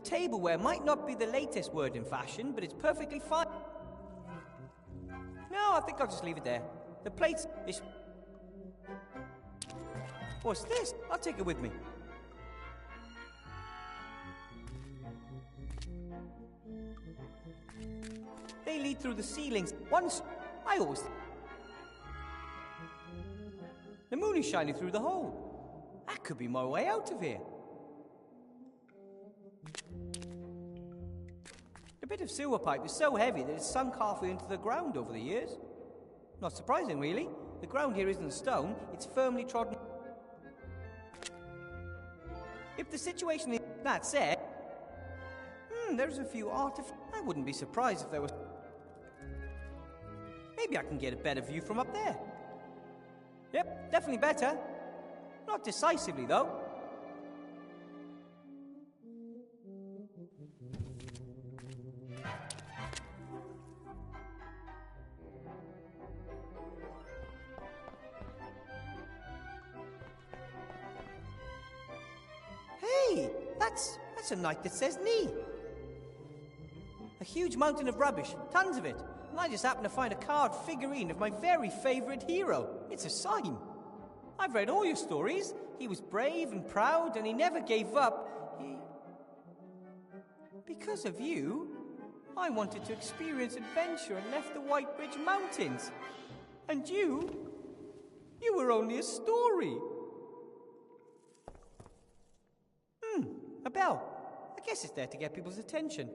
tableware might not be the latest word in fashion, but it's perfectly fine. No, I think I'll just leave it there. The plate is... What's this? I'll take it with me. They lead through the ceilings. Once, I always... The moon is shining through the hole. That could be my way out of here. The bit of sewer pipe is so heavy that it's sunk halfway into the ground over the years. Not surprising, really. The ground here isn't stone, it's firmly trodden. If the situation is that said, there's a few artifacts. I wouldn't be surprised if there was... Maybe I can get a better view from up there. Yep, definitely better. Not decisively, though. Hey, that's a night that says knee. A huge mountain of rubbish, tons of it. And I just happened to find a carved figurine of my very favourite hero. It's a sign. I've read all your stories. He was brave and proud, and he never gave up. Because of you, I wanted to experience adventure and left the White Ridge Mountains. And you were only a story. A bell. I guess it's there to get people's attention,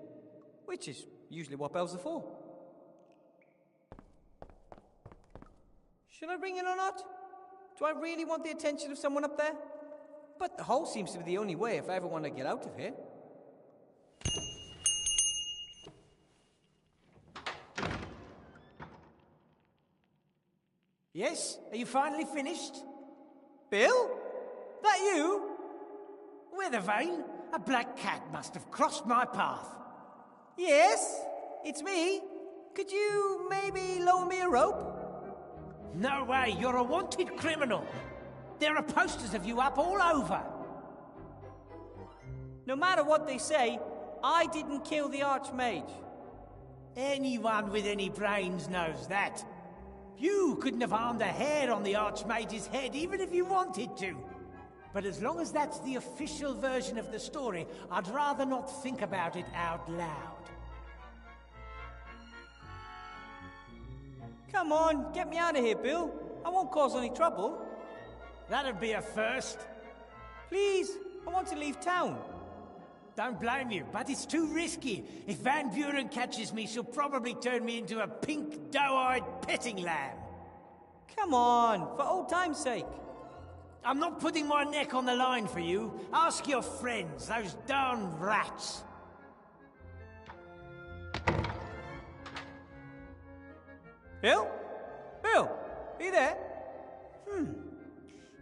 which is usually what bells are for. Should I ring it or not? Do I really want the attention of someone up there? But the hole seems to be the only way if I ever want to get out of here. Yes? Are you finally finished? Bill? That you? Weathervane, a black cat must have crossed my path. Yes, it's me. Could you maybe loan me a rope? No way, you're a wanted criminal. There are posters of you up all over. No matter what they say, I didn't kill the Archmage. Anyone with any brains knows that. You couldn't have harmed a hair on the Archmage's head, even if you wanted to. But as long as that's the official version of the story, I'd rather not think about it out loud. Come on, get me out of here, Bill. I won't cause any trouble. That'd be a first. Please, I want to leave town. Don't blame you, but it's too risky. If Van Buren catches me, she'll probably turn me into a pink, doe-eyed petting lamb. Come on, for old time's sake. I'm not putting my neck on the line for you. Ask your friends, those darn rats. Bill? Bill, are you there?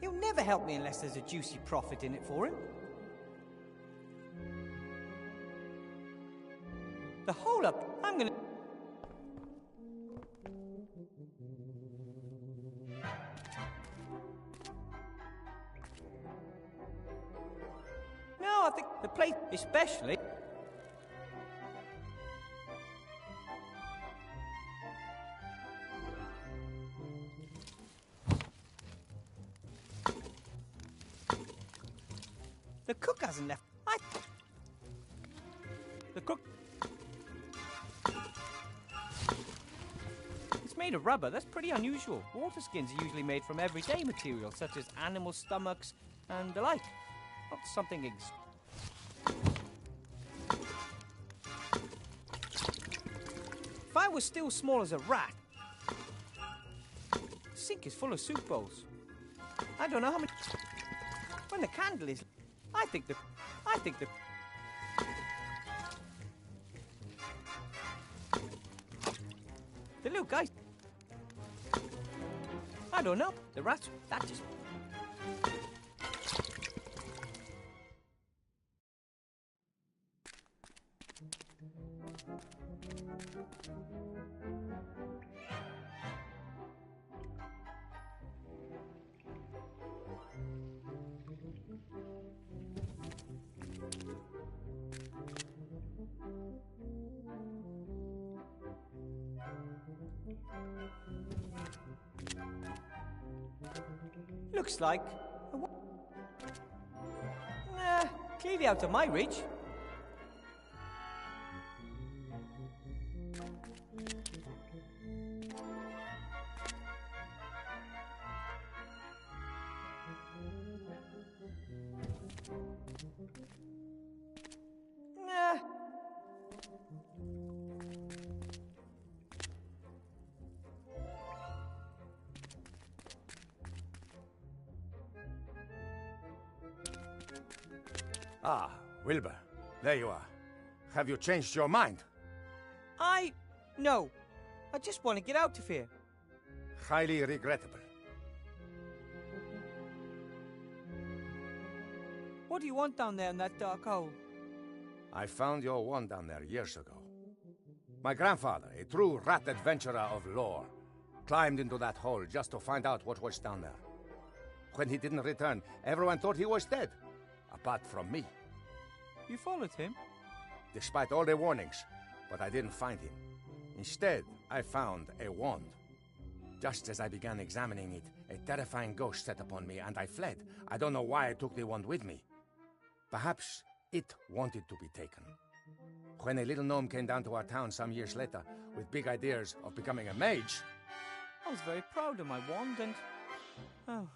He'll never help me unless there's a juicy profit in it for him. The hole up, I'm gonna... No, I think the plate especially... The cook hasn't left. The cook... It's made of rubber. That's pretty unusual. Water skins are usually made from everyday materials, such as animal stomachs and the like. Not something If I was still small as a rat... The sink is full of soup bowls. I don't know how many... When the candle is... I think the... The little guy... I don't know. The rats... That just... looks like... Nah, clearly out of my reach. Nah. Ah, Wilbur. There you are. Have you changed your mind? No. I just want to get out of here. Highly regrettable. What do you want down there in that dark hole? I found your wand down there years ago. My grandfather, a true rat adventurer of lore, climbed into that hole just to find out what was down there. When he didn't return, everyone thought he was dead. Apart from me. You followed him? Despite all the warnings, but I didn't find him. Instead, I found a wand. Just as I began examining it, a terrifying ghost set upon me and I fled. I don't know why I took the wand with me. Perhaps it wanted to be taken. When a little gnome came down to our town some years later with big ideas of becoming a mage... I was very proud of my wand and... Oh.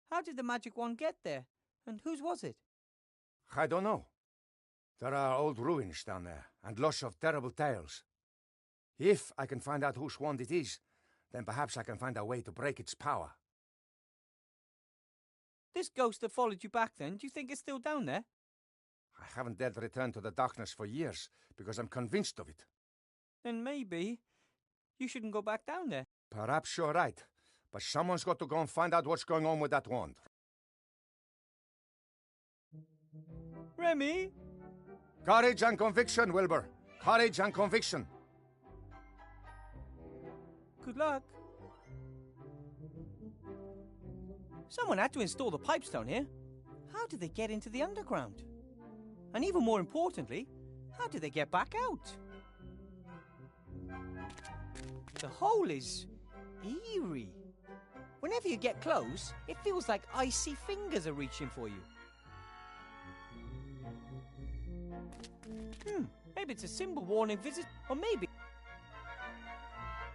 How did the magic wand get there? And whose was it? I don't know. There are old ruins down there, and lots of terrible tales. If I can find out whose wand it is, then perhaps I can find a way to break its power. This ghost that followed you back then, do you think it's still down there? I haven't dared return to the darkness for years, because I'm convinced of it. Then maybe you shouldn't go back down there. Perhaps you're right, but someone's got to go and find out what's going on with that wand. Remy? Courage and conviction, Wilbur. Courage and conviction. Good luck. Someone had to install the pipes down here. How did they get into the underground? And even more importantly, how did they get back out? The hole is eerie. Whenever you get close, it feels like icy fingers are reaching for you. Maybe it's a symbol warning visit, or maybe...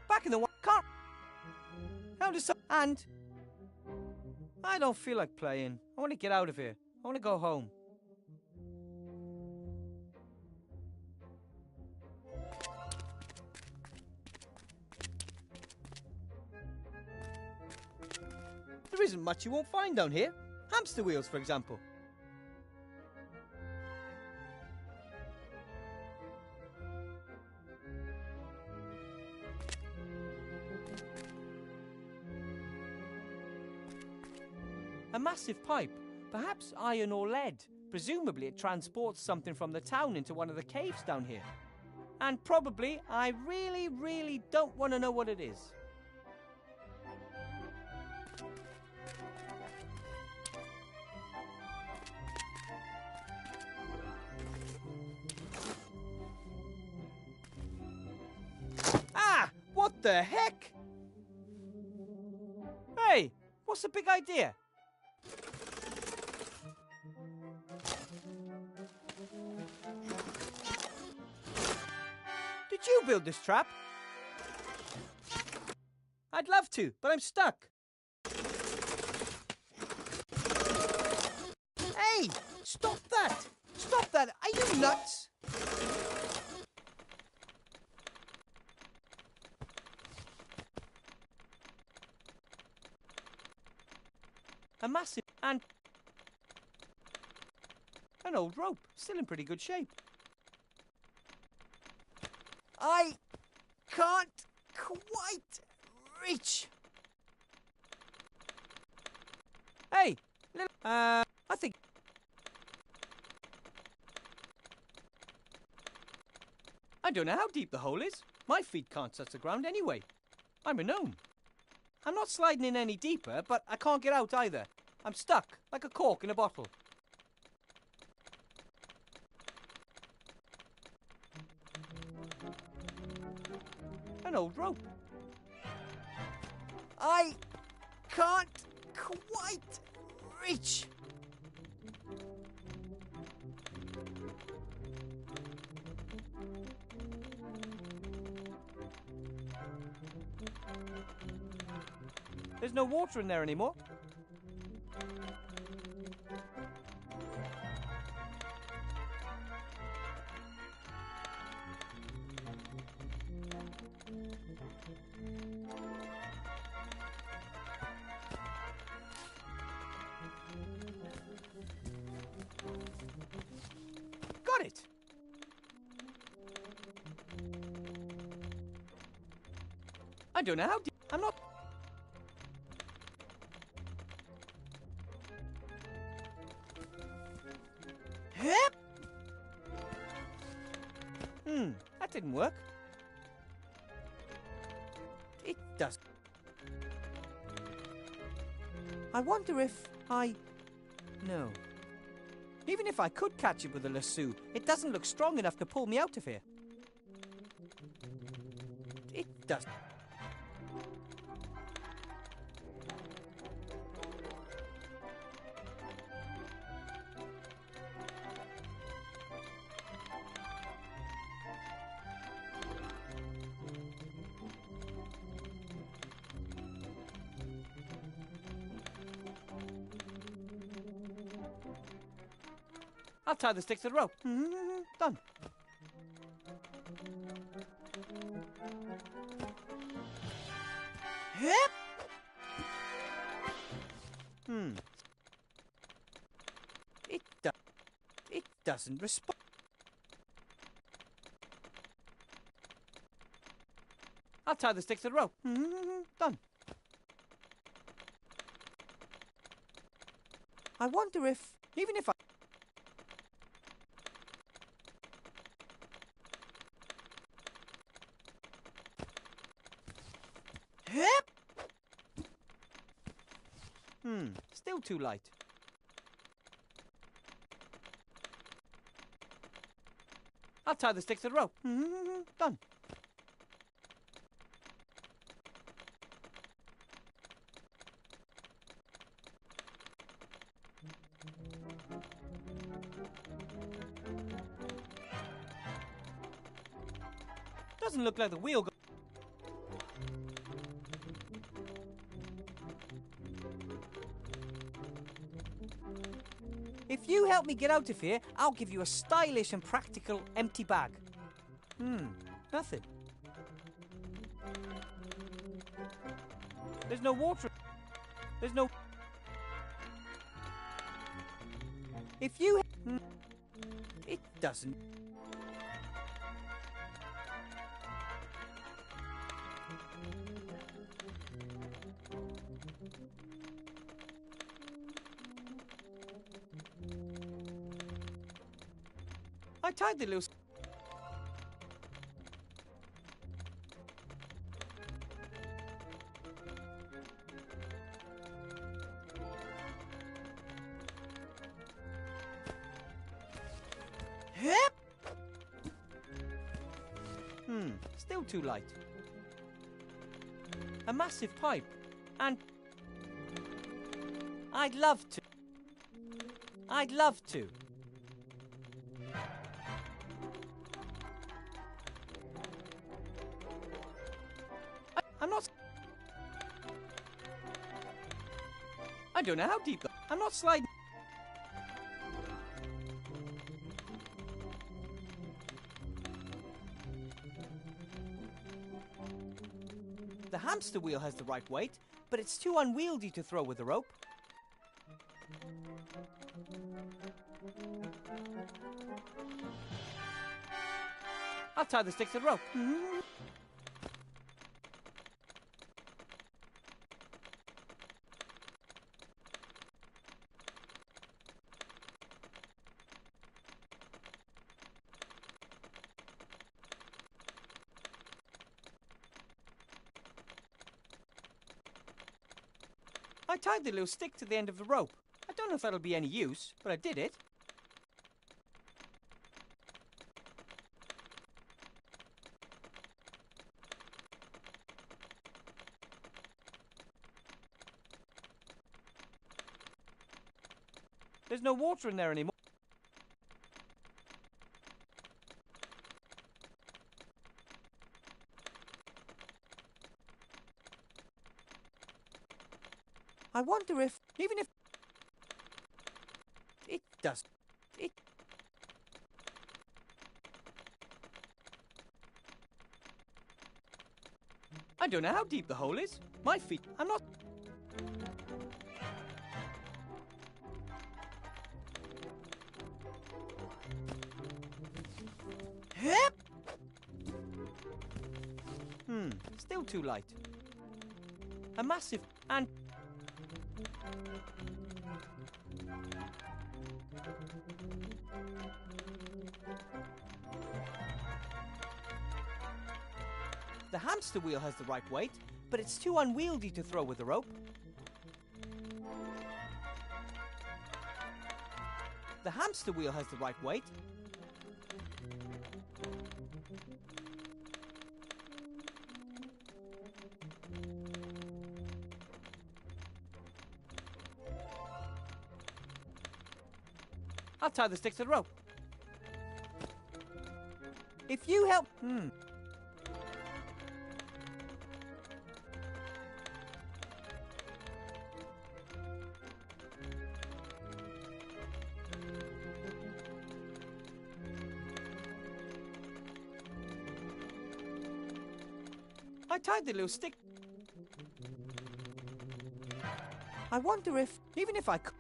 Back in the car. How does and... I don't feel like playing. I want to get out of here. I want to go home. There isn't much you won't find down here. Hamster wheels, for example. A massive pipe, perhaps iron or lead. Presumably it transports something from the town into one of the caves down here. And probably, I really, really don't want to know what it is. Ah! What the heck? Hey, what's the big idea? Did you build this trap? I'd love to, but I'm stuck. Hey! Stop that! Stop that! Are you nuts? A massive and an old rope, still in pretty good shape. I can't quite reach. Hey, little, I think. I don't know how deep the hole is. My feet can't touch the ground anyway. I'm a gnome. I'm not sliding in any deeper, but I can't get out either. I'm stuck, like a cork in a bottle. An old rope. I can't quite reach. There's no water in there anymore. Got it! I don't know how deep. I'm not. That didn't work. It does. I wonder if No. Even if I could catch it with a lasso, it doesn't look strong enough to pull me out of here. It does. I'll tie the stick to the rope. Done. Yep. It doesn't respond. I'll tie the stick to the rope. Done. I wonder if, even if I... Still too light. I'll tie the stick to the rope. Done. Doesn't look like the wheel go... If you help me get out of here, I'll give you a stylish and practical empty bag. Nothing. There's no water. There's no... If you... It doesn't... I tied the loose. Still too light. A massive pipe. And... I'd love to. I'm not... I don't know how deep... I'm not sliding... The hamster wheel has the right weight, but it's too unwieldy to throw with a rope. I'll tie the stick to the rope. I tied the little stick to the end of the rope. I don't know if that'll be any use, but I did it. There's no water in there anymore. I wonder if, even if it does, it. I don't know how deep the hole is. My feet, I'm not. Still too light. A massive and. The hamster wheel has the right weight, but it's too unwieldy to throw with a rope. The hamster wheel has the right weight. I'll tie the stick to the rope. If you help... I tied the little stick. I wonder if, even if I could...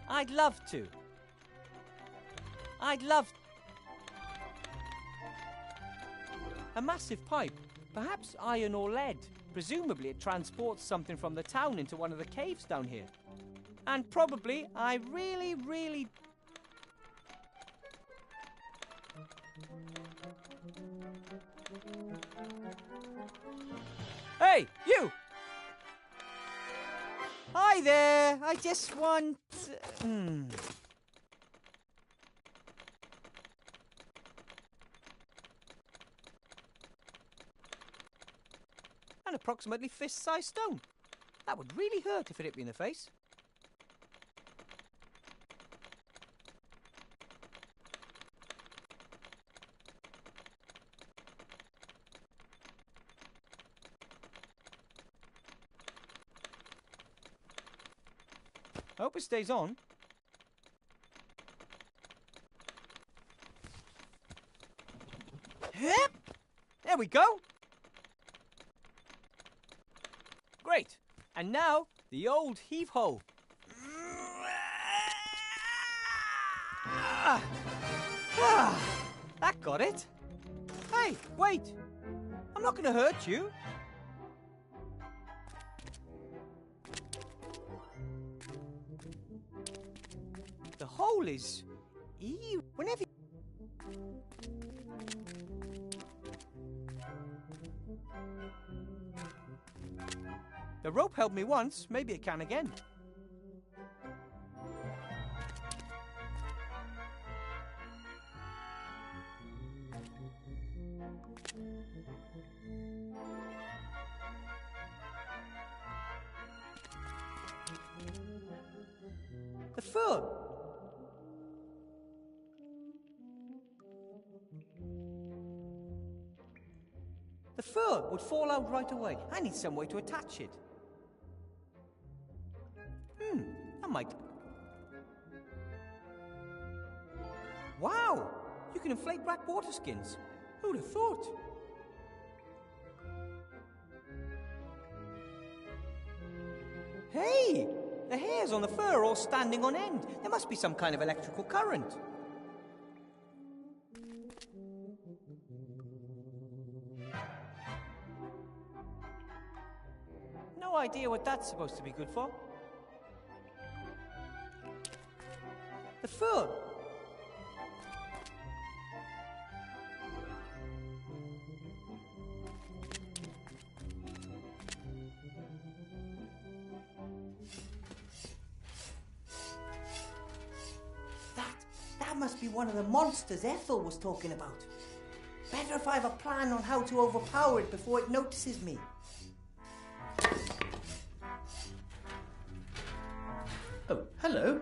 I'd love to. I'd love... A massive pipe, perhaps iron or lead. Presumably it transports something from the town into one of the caves down here. And probably, I really... Hey, you! Hi there, I just want... And approximately fist-sized stone. That would really hurt if it hit me in the face. I hope it stays on. There we go. Great. And now, the old heave-ho. That got it. Hey, wait. I'm not going to hurt you. The hole is... Whenever... The rope helped me once, maybe it can again. The foot! The fur would fall out right away. I need some way to attach it. That might... Wow! You can inflate rat water skins. Who'd have thought? Hey! The hairs on the fur are all standing on end. There must be some kind of electrical current. No idea what that's supposed to be good for. The fur. That must be one of the monsters Ethel was talking about. Better if I have a plan on how to overpower it before it notices me. Oh, hello.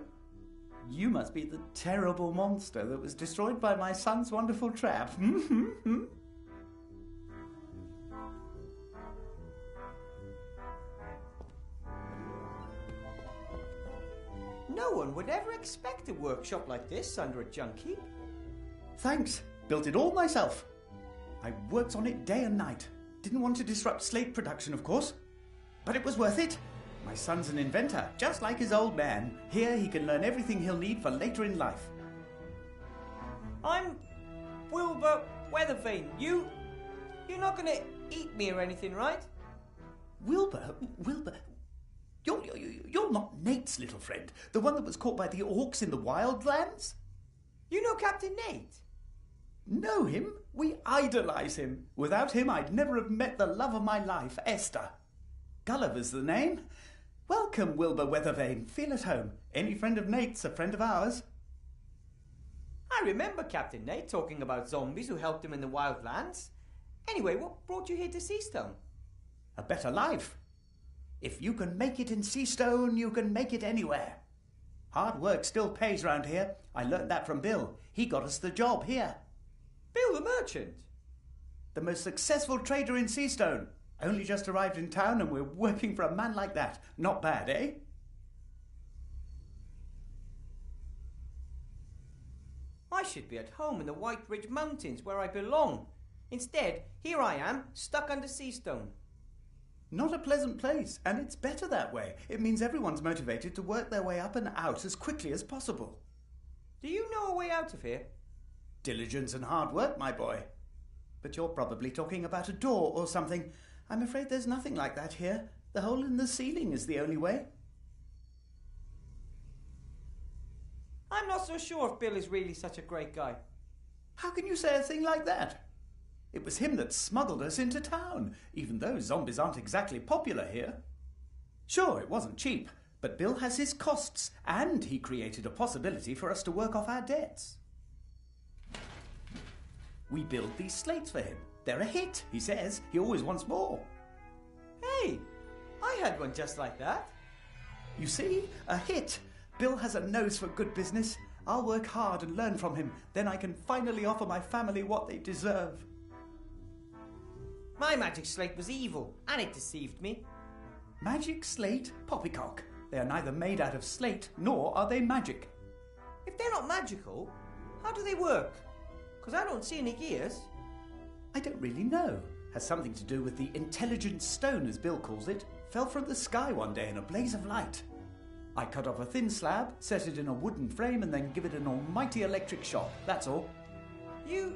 You must be the terrible monster that was destroyed by my son's wonderful trap. No one would ever expect a workshop like this under a junk heap. Thanks. Built it all myself. I worked on it day and night. Didn't want to disrupt slate production, of course. But it was worth it. My son's an inventor, just like his old man. Here he can learn everything he'll need for later in life. I'm Wilbur Weathervane. You're not gonna eat me or anything, right? Wilbur? You're not Nate's little friend, the one that was caught by the orcs in the wildlands? You know Captain Nate? Know him? We idolize him. Without him, I'd never have met the love of my life, Esther. Gulliver's the name. Welcome, Wilbur Weathervane. Feel at home. Any friend of Nate's a friend of ours. I remember Captain Nate talking about zombies who helped him in the wildlands. Anyway, what brought you here to Seastone? A better life. If you can make it in Seastone, you can make it anywhere. Hard work still pays round here. I learned that from Bill. He got us the job here. Bill the merchant? The most successful trader in Seastone. Only just arrived in town and we're working for a man like that. Not bad, eh? I should be at home in the White Ridge Mountains where I belong. Instead, here I am, stuck under Seastone. Not a pleasant place, and it's better that way. It means everyone's motivated to work their way up and out as quickly as possible. Do you know a way out of here? Diligence and hard work, my boy. But you're probably talking about a door or something. I'm afraid there's nothing like that here. The hole in the ceiling is the only way. I'm not so sure if Bill is really such a great guy. How can you say a thing like that? It was him that smuggled us into town, even though zombies aren't exactly popular here. Sure, it wasn't cheap, but Bill has his costs, and he created a possibility for us to work off our debts. We build these slates for him. They're a hit, he says. He always wants more. Hey, I had one just like that. You see? A hit. Bill has a nose for good business. I'll work hard and learn from him. Then I can finally offer my family what they deserve. My magic slate was evil, and it deceived me. Magic slate? Poppycock. They are neither made out of slate, nor are they magic. If they're not magical, how do they work? Because I don't see any gears. I don't really know. Has something to do with the intelligent stone, as Bill calls it. Fell from the sky one day in a blaze of light. I cut off a thin slab, set it in a wooden frame, and then give it an almighty electric shock. That's all. You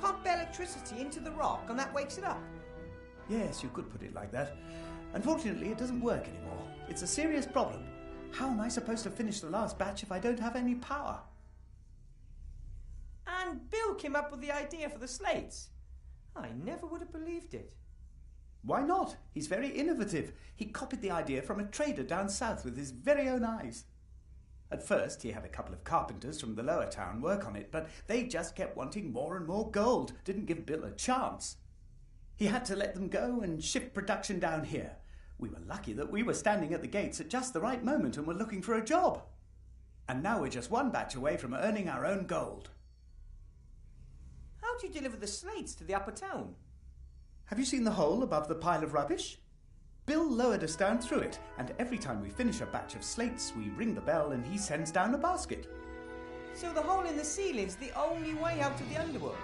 pump electricity into the rock and that wakes it up? Yes, you could put it like that. Unfortunately, it doesn't work anymore. It's a serious problem. How am I supposed to finish the last batch if I don't have any power? And Bill came up with the idea for the slates. I never would have believed it. Why not? He's very innovative. He copied the idea from a trader down south with his very own eyes. At first, he had a couple of carpenters from the lower town work on it, but they just kept wanting more and more gold. Didn't give Bill a chance. He had to let them go and shift production down here. We were lucky that we were standing at the gates at just the right moment and were looking for a job. And now we're just one batch away from earning our own gold. How do you deliver the slates to the upper town? Have you seen the hole above the pile of rubbish? Bill lowered us down through it, and every time we finish a batch of slates, we ring the bell and he sends down a basket. So the hole in the ceiling's the only way out of the underworld?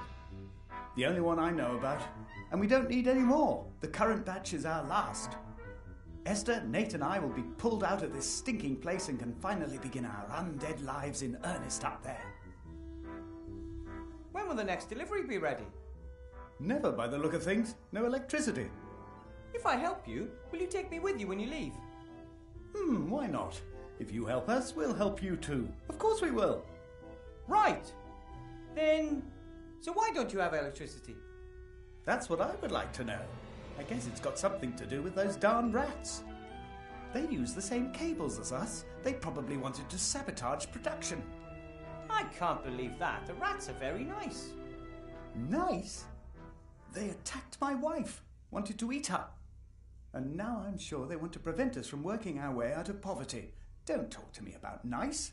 The only one I know about. And we don't need any more. The current batch is our last. Esther, Nate and I will be pulled out of this stinking place and can finally begin our undead lives in earnest up there. When will the next delivery be ready? Never, by the look of things. No electricity. If I help you, will you take me with you when you leave? Why not? If you help us, we'll help you too. Of course we will. Right. Then, so why don't you have electricity? That's what I would like to know. I guess it's got something to do with those darn rats. They use the same cables as us. They probably wanted to sabotage production. I can't believe that. The rats are very nice. Nice? They attacked my wife, wanted to eat her. And now I'm sure they want to prevent us from working our way out of poverty. Don't talk to me about nice.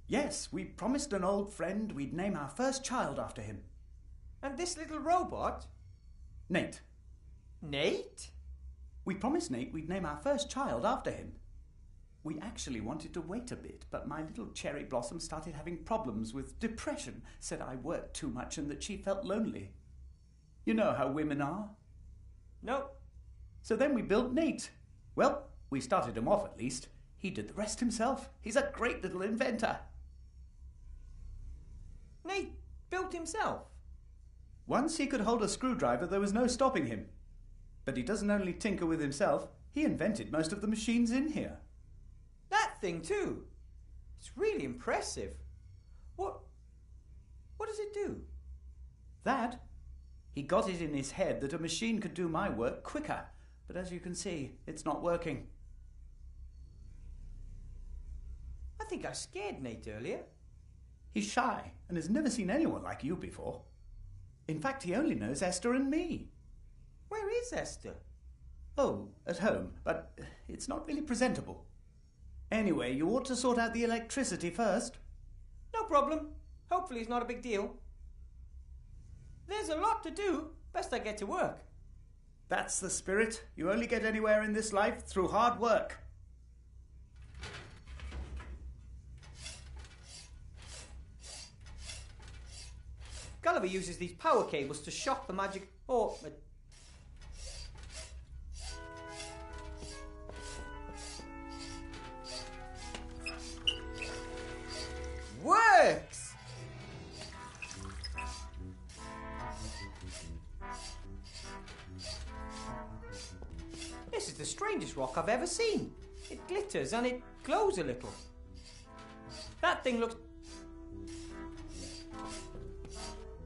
Yes, we promised an old friend we'd name our first child after him. And this little robot? Nate. Nate? We promised Nate we'd name our first child after him. We actually wanted to wait a bit, but my little cherry blossom started having problems with depression, said I worked too much and that she felt lonely. You know how women are. No. So then we built Nate. Well, we started him off at least. He did the rest himself. He's a great little inventor. Nate built himself? Once he could hold a screwdriver, there was no stopping him. But he doesn't only tinker with himself, he invented most of the machines in here. That thing too? It's really impressive. What does it do? That? He got it in his head that a machine could do my work quicker. But as you can see, it's not working. I think I scared Nate earlier. He's shy and has never seen anyone like you before. In fact, he only knows Esther and me. Where is Esther? Oh, at home, but it's not really presentable. Anyway, you ought to sort out the electricity first. No problem. Hopefully it's not a big deal. There's a lot to do. Best I get to work. That's the spirit. You only get anywhere in this life through hard work. Gulliver uses these power cables to shock the magic... Works! This is the strangest rock I've ever seen. It glitters and it glows a little. That thing looks...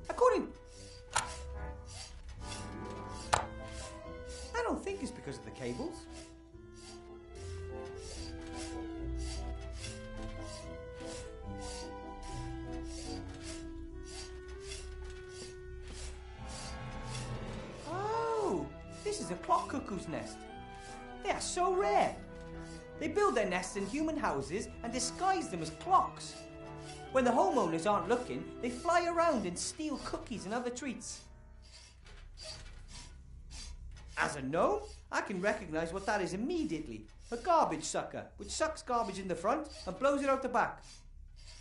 According... I don't think it's because of the cables. Oh, this is a clock cuckoo's nest. They are so rare. They build their nests in human houses and disguise them as clocks. When the homeowners aren't looking, they fly around and steal cookies and other treats. As a gnome, I can recognise what that is immediately. A garbage sucker, which sucks garbage in the front and blows it out the back.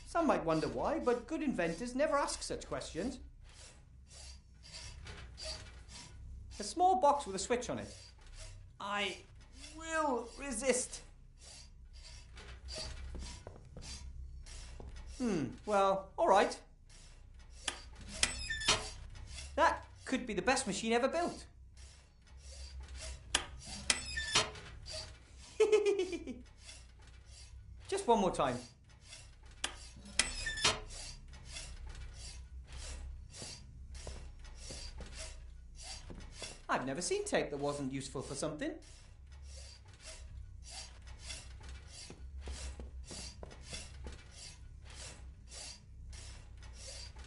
Some might wonder why, but good inventors never ask such questions. A small box with a switch on it. I will resist. Well, alright. That could be the best machine ever built. Just one more time. I've never seen tape that wasn't useful for something.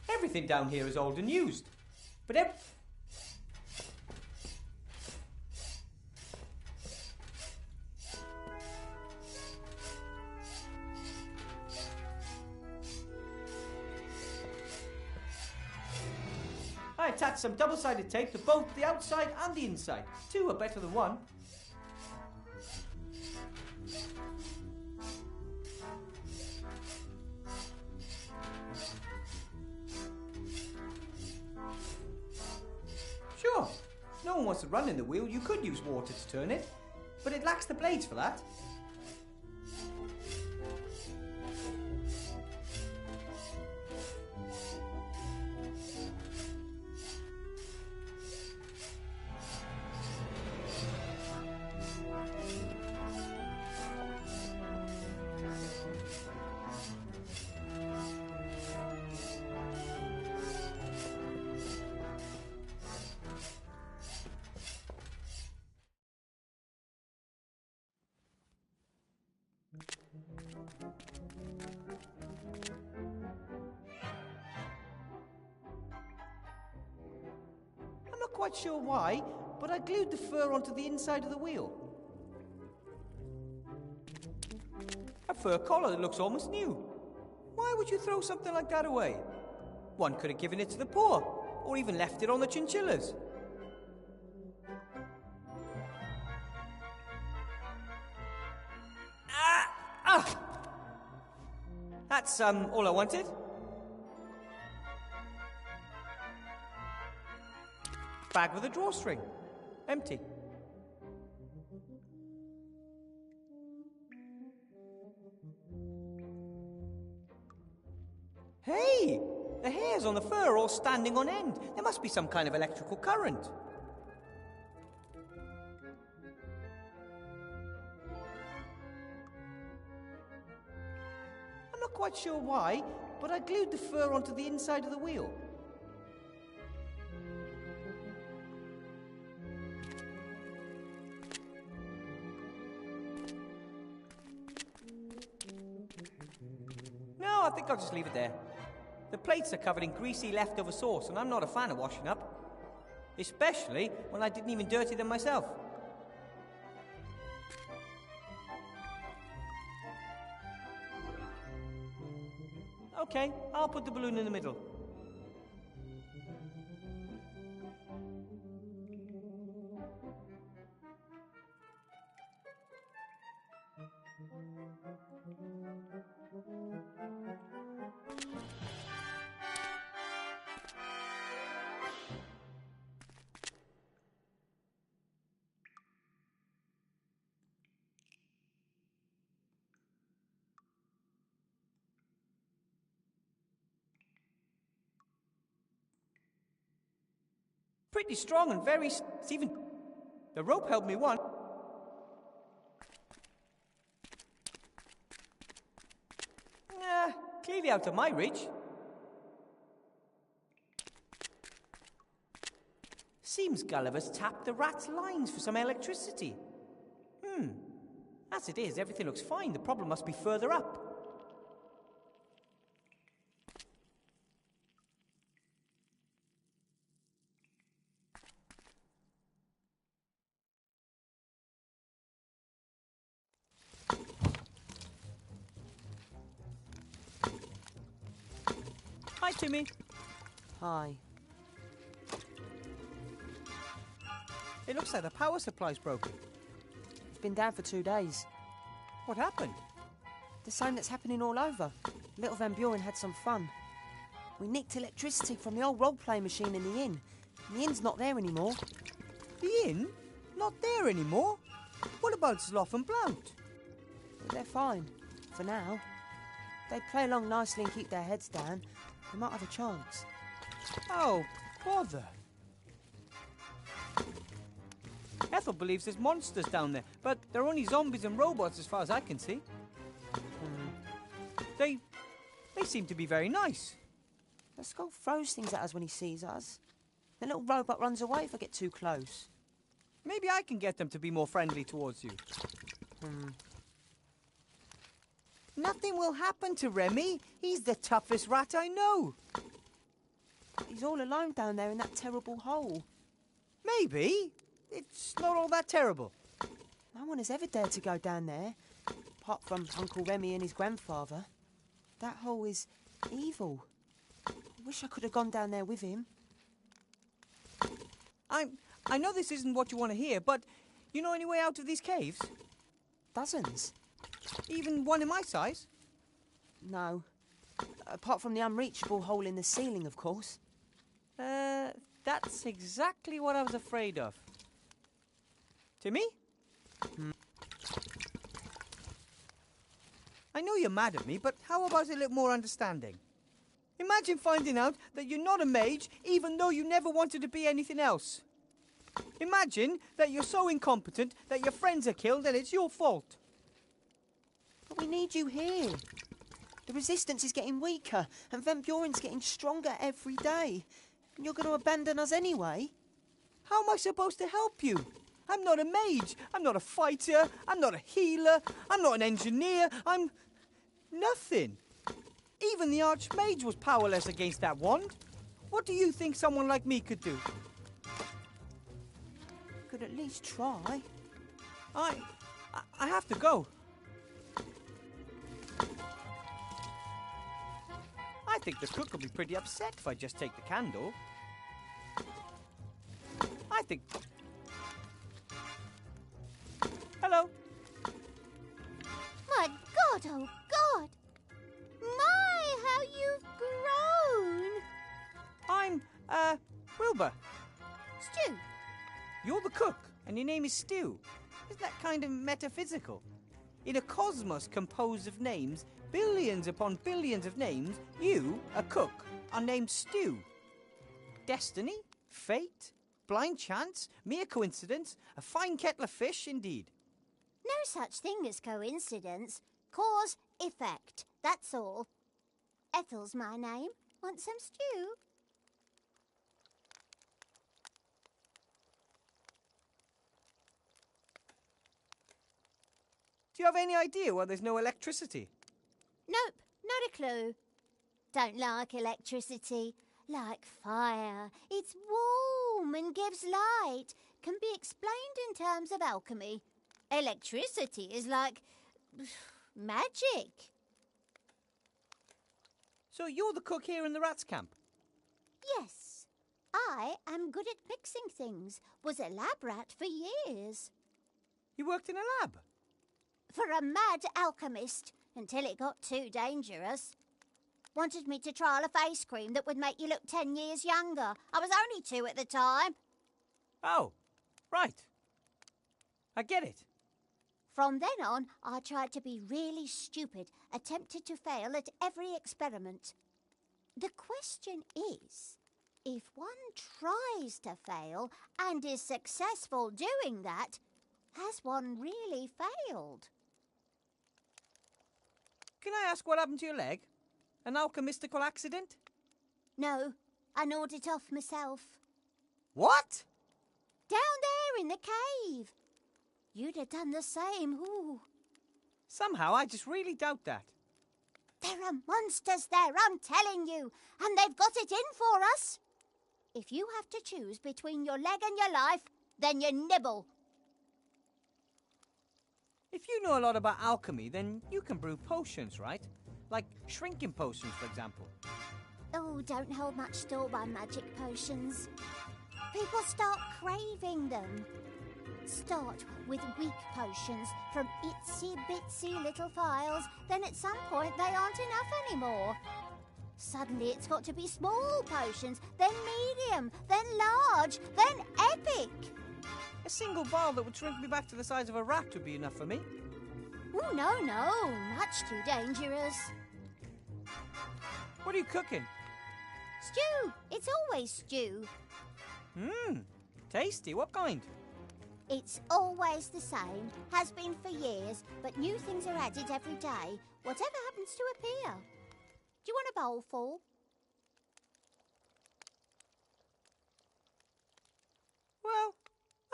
Everything down here is old and used. But I attached some double-sided tape to both the outside and the inside. Two are better than one. Sure, if no one wants to run in the wheel, you could use water to turn it, but it lacks the blades for that. I'm not quite sure why, but I glued the fur onto the inside of the wheel. fur collar that looks almost new. Why would you throw something like that away? One could have given it to the poor, or even left it on the chinchillas. That's, all I wanted. Bag with a drawstring. Empty. Hey! The hairs on the fur are all standing on end. There must be some kind of electrical current. I'm not quite sure why, but I glued the fur onto the inside of the wheel. No, I think I'll just leave it there. The plates are covered in greasy leftover sauce, and I'm not a fan of washing up. Especially when I didn't even dirty them myself. Okay, I'll put the balloon in the middle. Pretty strong and very... It's even... The rope held me once. Clearly out of my reach. Seems Gulliver's tapped the rat's lines for some electricity. As it is, everything looks fine. The problem must be further up. Hi, Timmy. Hi. It looks like the power supply's broken. It's been down for 2 days. What happened? The same that's happening all over. Little Van Buren had some fun. We nicked electricity from the old role-play machine in the inn. And the inn's not there anymore. The inn? Not there anymore? What about Sloth and Blount? They're fine. For now. They play along nicely and keep their heads down. They might have a chance. Oh, bother. Ethel believes there's monsters down there, but they're only zombies and robots as far as I can see. They seem to be very nice. The skull throws things at us when he sees us. The little robot runs away if I get too close. Maybe I can get them to be more friendly towards you. Nothing will happen to Remy. He's the toughest rat I know. He's all alone down there in that terrible hole. Maybe. It's not all that terrible. No one has ever dared to go down there, apart from Uncle Remy and his grandfather. That hole is evil. I wish I could have gone down there with him. I know this isn't what you want to hear, but you know any way out of these caves? Dozens. Even one in my size? No. Apart from the unreachable hole in the ceiling, of course. That's exactly what I was afraid of. Timmy? I know you're mad at me, but how about a little more understanding? Imagine finding out that you're not a mage, even though you never wanted to be anything else. Imagine that you're so incompetent that your friends are killed and it's your fault. But we need you here. The resistance is getting weaker, and Van Buren's getting stronger every day. And you're going to abandon us anyway? How am I supposed to help you? I'm not a mage. I'm not a fighter. I'm not a healer. I'm not an engineer. I'm nothing. Even the Archmage was powerless against that wand. What do you think someone like me could do? Could at least try. I have to go. think the cook will be pretty upset if I just take the candle. I think... Hello. My God, oh God! My, how you've grown! I'm, Wilbur. Stu, You're the cook, and your name is Stu. Isn't that kind of metaphysical? In a cosmos composed of names, billions upon billions of names, you, a cook, are named Stu. Destiny? Fate? Blind chance? Mere coincidence? A fine kettle of fish, indeed. no such thing as coincidence. Cause, effect, that's all. Ethel's my name. Want some stew? Do you have any idea why there's no electricity? Nope, not a clue. Don't like electricity. Like fire. It's warm and gives light. Can be explained in terms of alchemy. Electricity is like... magic. So you're the cook here in the rats' camp? Yes. I am good at mixing things. Was a lab rat for years. You worked in a lab? For a mad alchemist, until it got too dangerous. Wanted me to trial a face cream that would make you look 10 years younger. I was only 2 at the time. Oh, right. I get it. From then on, I tried to be really stupid, attempted to fail at every experiment. The question is, if one tries to fail and is successful doing that, has one really failed? Can I ask what happened to your leg? An alchemistical accident? No, I gnawed it off myself. What? Down there in the cave. You'd have done the same, ooh. Somehow I just really doubt that. There are monsters there, I'm telling you, and they've got it in for us. If you have to choose between your leg and your life, then you nibble. If you know a lot about alchemy, then you can brew potions, right? Like shrinking potions, for example. Oh, don't hold much store by magic potions. People start craving them. Start with weak potions from itsy-bitsy little phials, then at some point they aren't enough anymore. Suddenly it's got to be small potions, then medium, then large, then epic. A single vial that would shrink me back to the size of a rat would be enough for me. Oh, no, much too dangerous. What are you cooking? Stew, it's always stew. Tasty. What kind? It's always the same, has been for years, but new things are added every day, whatever happens to appear. Do you want a bowlful? Well,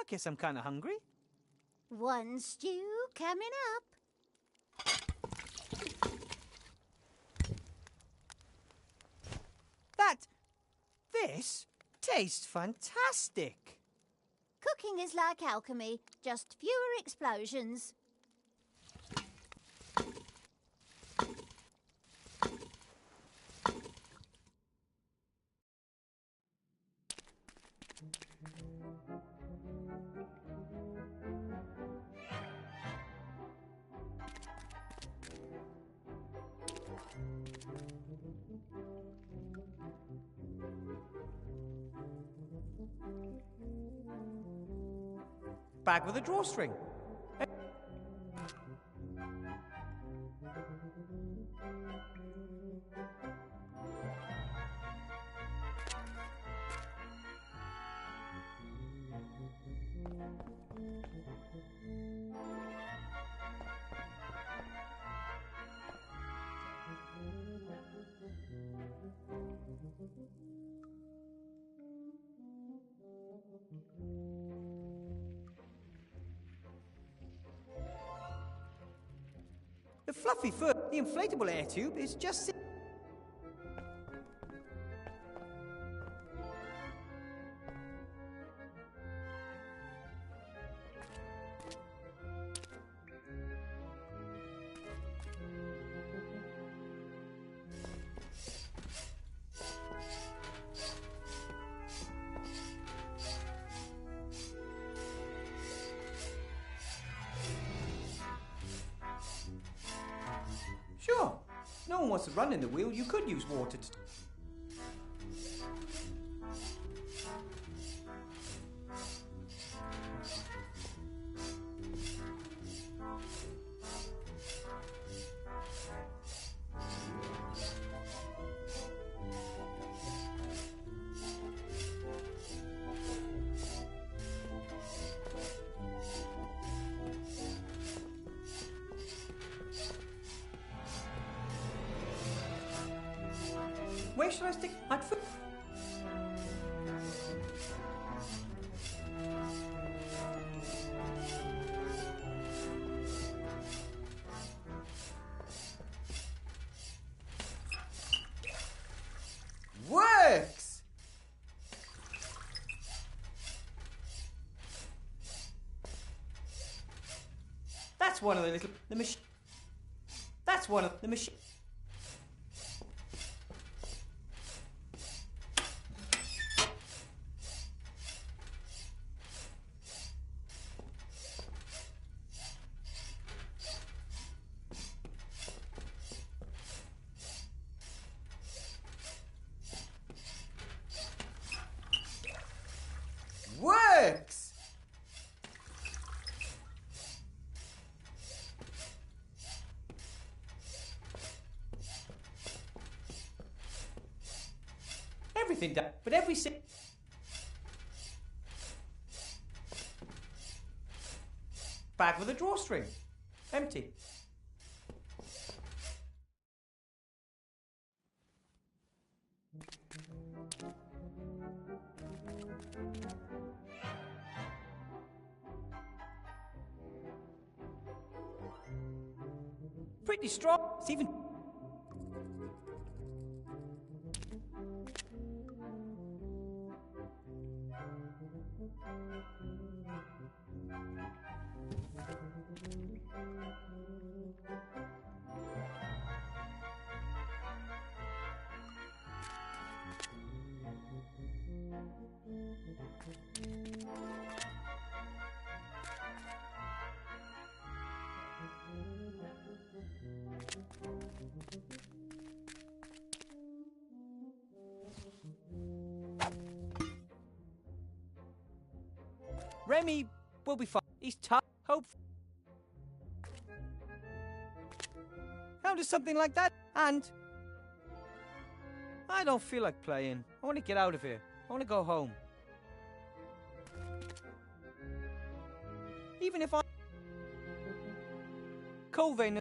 I guess I'm kind of hungry. One stew coming up. This tastes fantastic. Cooking is like alchemy, just fewer explosions. Bag with a drawstring. The fluffy fur, the inflatable air tube, is just... Sure. If no one wants to run in the wheel, you could use water to... Where should I stick? I'd... Works! That's one of the little... The machine... That's one of the machine... Works! Everything does, but every bag with a drawstring. Empty. Pretty strong. It's even... Remy will be fine. He's tough. Hope. How does something like that? And I don't feel like playing. I want to get out of here. I want to go home. Even if I... Colvin...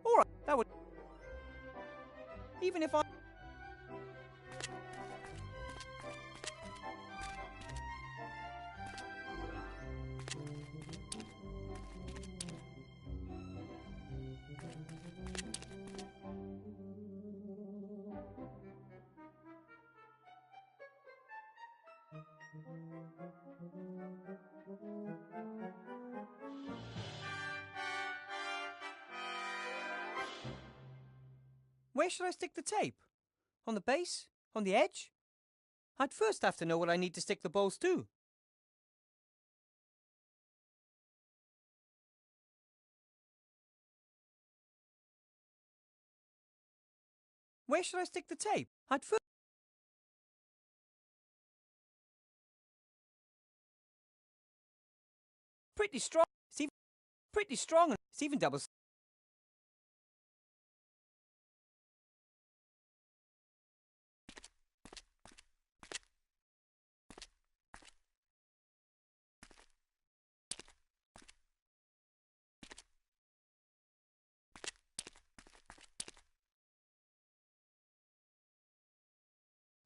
Alright, that would... Even if I... Where should I stick the tape? On the base? On the edge? I'd first have to know what I need to stick the balls to. Where should I stick the tape? I'd first... Pretty strong. It's even... Pretty strong. It's even double...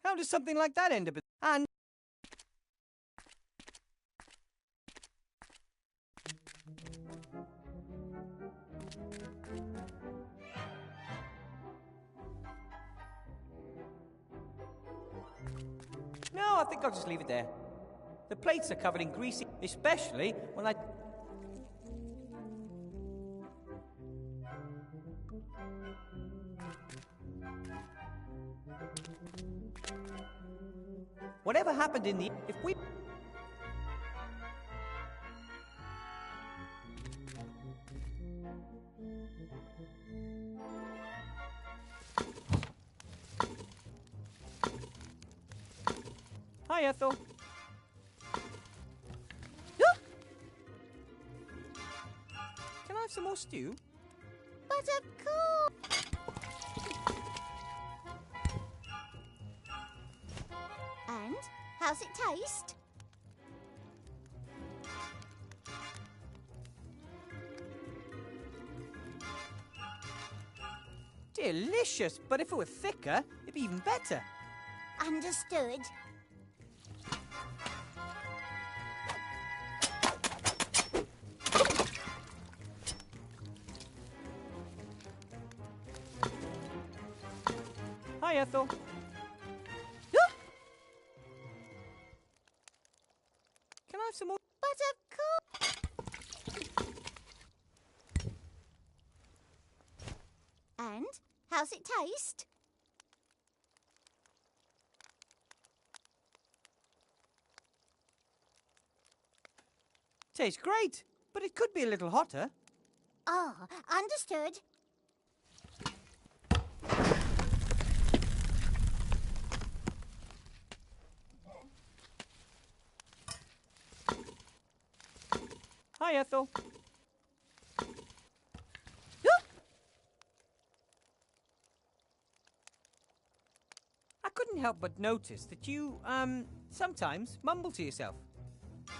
How does something like that end up? And... No, I think I'll just leave it there. The plates are covered in greasy, especially when I... Whatever happened in the... If we... Hi, Ethel. Can I have some more stew? But of course. And how's it taste? Delicious, but if it were thicker, it'd be even better. Understood. Hi, Ethel. Can I have some more? But of course. And how's it taste? Tastes great, but it could be a little hotter. Ah, understood. Hi, Ethel. I couldn't help but notice that you, sometimes mumble to yourself.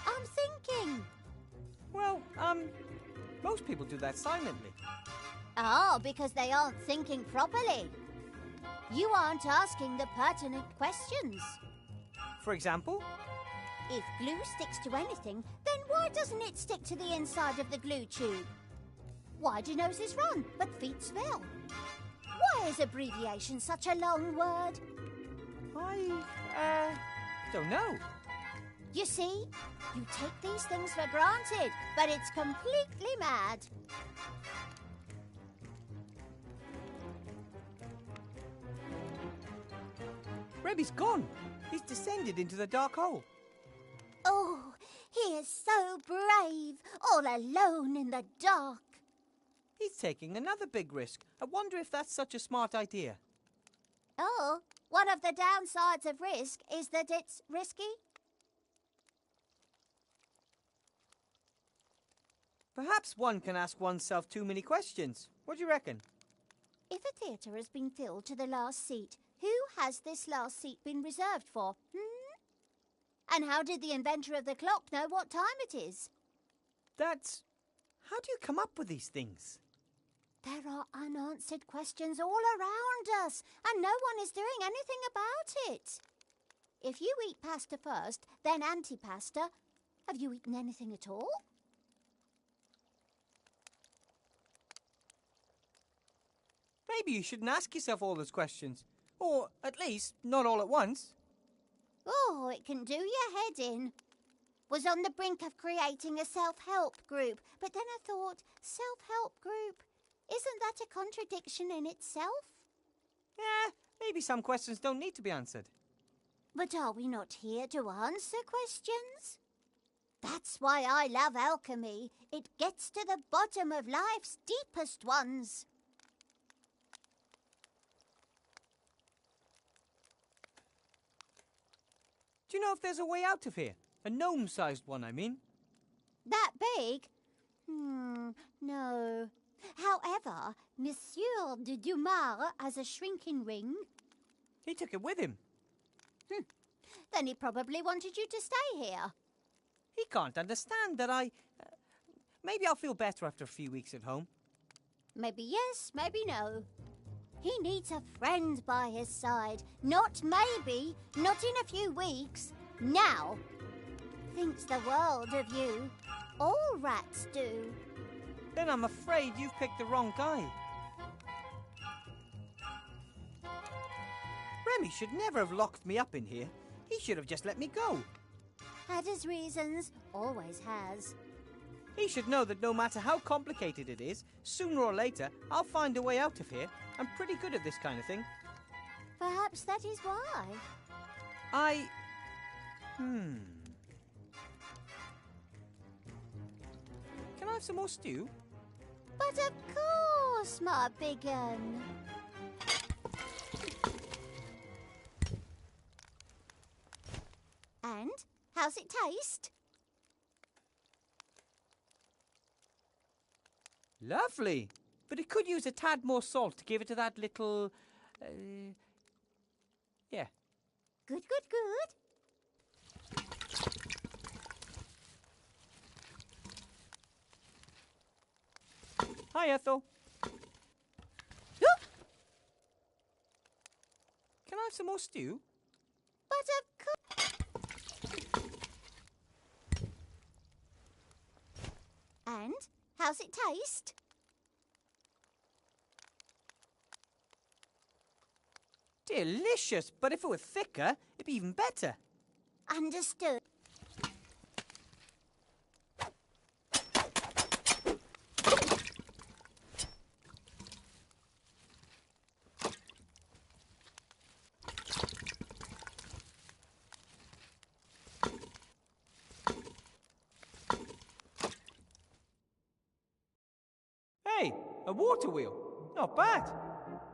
I'm thinking. Well, most people do that silently. Oh, because they aren't thinking properly. You aren't asking the pertinent questions. For example? If glue sticks to anything, then why doesn't it stick to the inside of the glue tube? Why do noses run, but feet smell? Why is abbreviation such a long word? I don't know. You see, you take these things for granted, but it's completely mad. Rebby's gone. He's descended into the dark hole. Oh, he is so brave, all alone in the dark. He's taking another big risk. I wonder if that's such a smart idea. Oh, one of the downsides of risk is that it's risky. Perhaps one can ask oneself too many questions. What do you reckon? If a theatre has been filled to the last seat, who has this last seat been reserved for? And how did the inventor of the clock know what time it is? How do you come up with these things? There are unanswered questions all around us, and no one is doing anything about it. If you eat pasta first, then antipasta, have you eaten anything at all? Maybe you shouldn't ask yourself all those questions. Or, at least, not all at once. Oh, it can do your head in. Was on the brink of creating a self-help group, but then I thought, self-help group, isn't that a contradiction in itself? Yeah, maybe some questions don't need to be answered. But are we not here to answer questions? That's why I love alchemy. It gets to the bottom of life's deepest ones. Do you know if there's a way out of here? A gnome-sized one, I mean. That big? No. However, Monsieur de Dumas has a shrinking ring. He took it with him. Then he probably wanted you to stay here. He can't understand that maybe I'll feel better after a few weeks at home. Maybe yes, maybe no. He needs a friend by his side. Not maybe, not in a few weeks. Now. Thinks the world of you. All rats do. Then I'm afraid you've picked the wrong guy. Remy should never have locked me up in here. He should have just let me go. Had his reasons, always has. He should know that no matter how complicated it is, sooner or later, I'll find a way out of here. I'm pretty good at this kind of thing. Perhaps that is why. Can I have some more stew? But of course, my big un. And how's it taste? Lovely. But it could use a tad more salt to give it to that little... yeah. Good, good, good. Hi, Ethel. Oop! Can I have some more stew? But of course. And how's it taste? Delicious, but if it were thicker, it'd be even better. Understood. Hey, a water wheel. Not bad.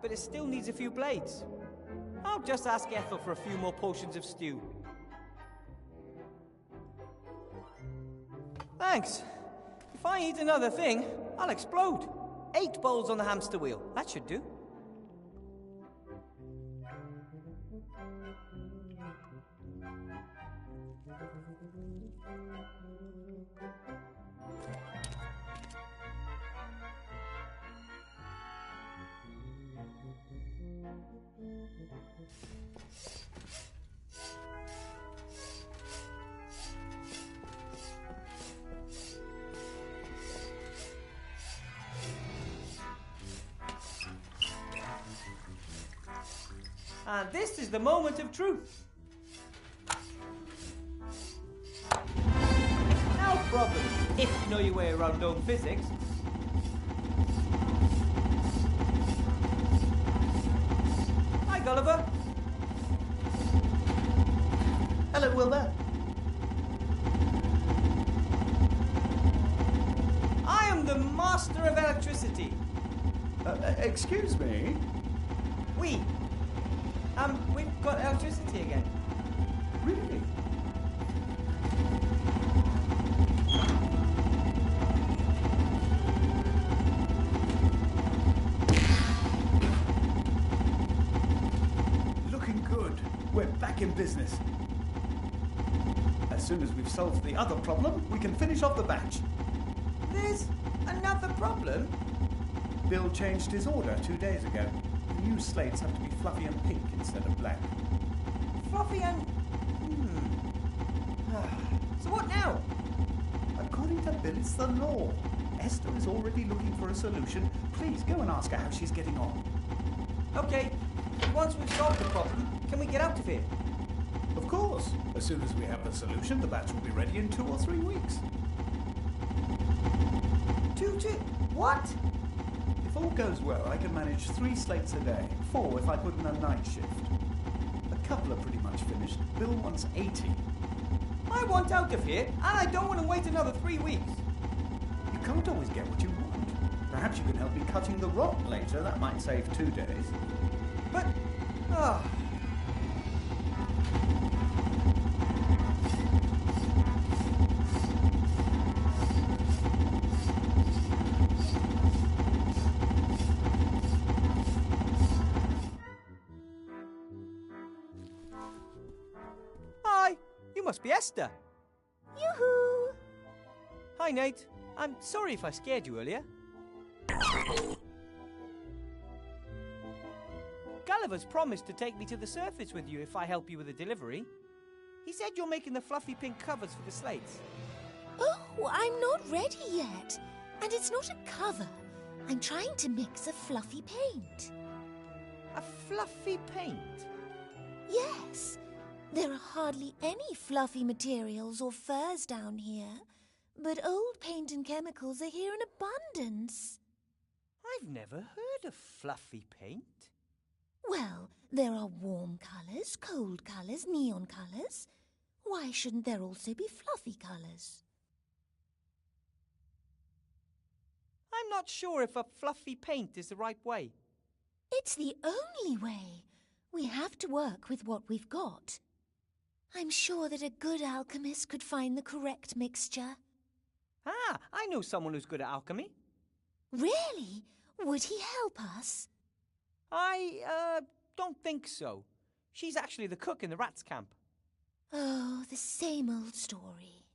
But it still needs a few blades. I'll just ask Ethel for a few more potions of stew. Thanks. If I eat another thing, I'll explode. 8 bowls on the hamster wheel. That should do. And this is the moment of truth. No problem, if you know your way around known physics. Hi, Gulliver. Hello, Wilbur. I am the master of electricity. Excuse me? We've got electricity again. Really? Looking good. We're back in business. As soon as we've solved the other problem, we can finish off the batch. There's another problem. Bill changed his order 2 days ago. The new slates have to be fluffy and pink instead of black. Fluffy and... So what now? According to Bill, it's the law. Esther is already looking for a solution. Please go and ask her how she's getting on. Okay, once we've solved the problem, can we get out of here? Of course. As soon as we have the solution, the batch will be ready in 2 or 3 weeks. What? If all goes well, I can manage 3 slates a day. 4 if I put in a night shift. A couple are pretty much finished. Bill wants 80. I want out of here, and I don't want to wait another 3 weeks. You can't always get what you want. Perhaps you can help me cutting the rock later. That might save 2 days. But... Hi, you must be Esther. Yoo-hoo! Hi, Nate. I'm sorry if I scared you earlier. Gulliver's promised to take me to the surface with you if I help you with the delivery. He said you're making the fluffy pink covers for the slates. Oh, I'm not ready yet. And it's not a cover. I'm trying to mix a fluffy paint. A fluffy paint? Yes. There are hardly any fluffy materials or furs down here. But old paint and chemicals are here in abundance. I've never heard of fluffy paint. Well, there are warm colours, cold colours, neon colours. Why shouldn't there also be fluffy colours? I'm not sure if a fluffy paint is the right way. It's the only way. We have to work with what we've got. I'm sure that a good alchemist could find the correct mixture. Ah, I know someone who's good at alchemy. Really? Would he help us? I don't think so. She's actually the cook in the rats' camp. Oh, the same old story.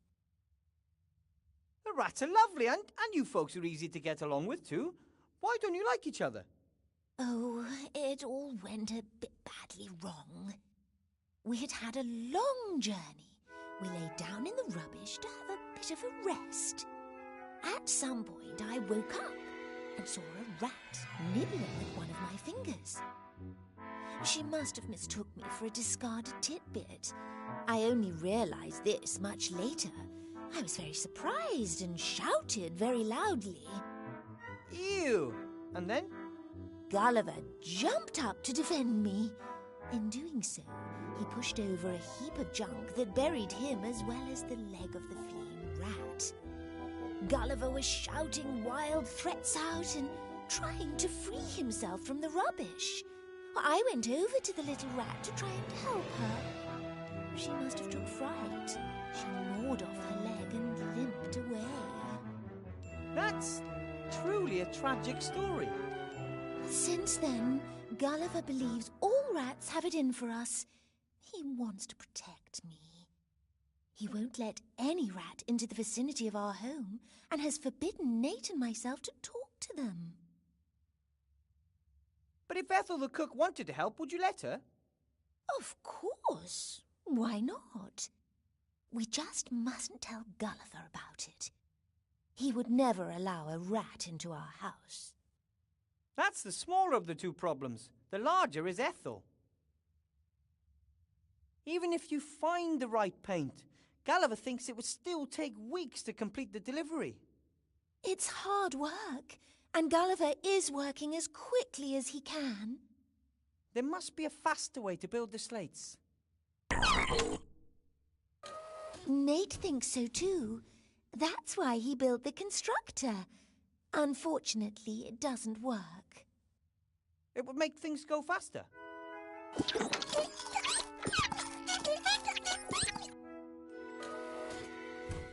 The rats are lovely, and you folks are easy to get along with, too. Why don't you like each other? Oh, it all went a bit badly wrong. We had had a long journey. We lay down in the rubbish to have a bit of a rest. At some point, I woke up and saw a rat nibbling at one of my fingers. She must have mistook me for a discarded tidbit. I only realised this much later. I was very surprised and shouted very loudly. Ew! And then? Gulliver jumped up to defend me. In doing so, he pushed over a heap of junk that buried him as well as the leg of the fleeing rat. Gulliver was shouting wild threats out and trying to free himself from the rubbish. I went over to the little rat to try and help her. She must have took fright. She gnawed off her leg and limped away. That's truly a tragic story. Since then, Gulliver believes all rats have it in for us. He wants to protect me. He won't let any rat into the vicinity of our home and has forbidden Nate and myself to talk to them. But if Ethel the cook wanted to help, would you let her? Of course. Why not? We just mustn't tell Gulliver about it. He would never allow a rat into our house. That's the smaller of the two problems. The larger is Ethel. Even if you find the right paint, Gulliver thinks it would still take weeks to complete the delivery. It's hard work, and Gulliver is working as quickly as he can. There must be a faster way to build the slates. Nate thinks so too. That's why he built the constructor. Unfortunately, it doesn't work. It would make things go faster.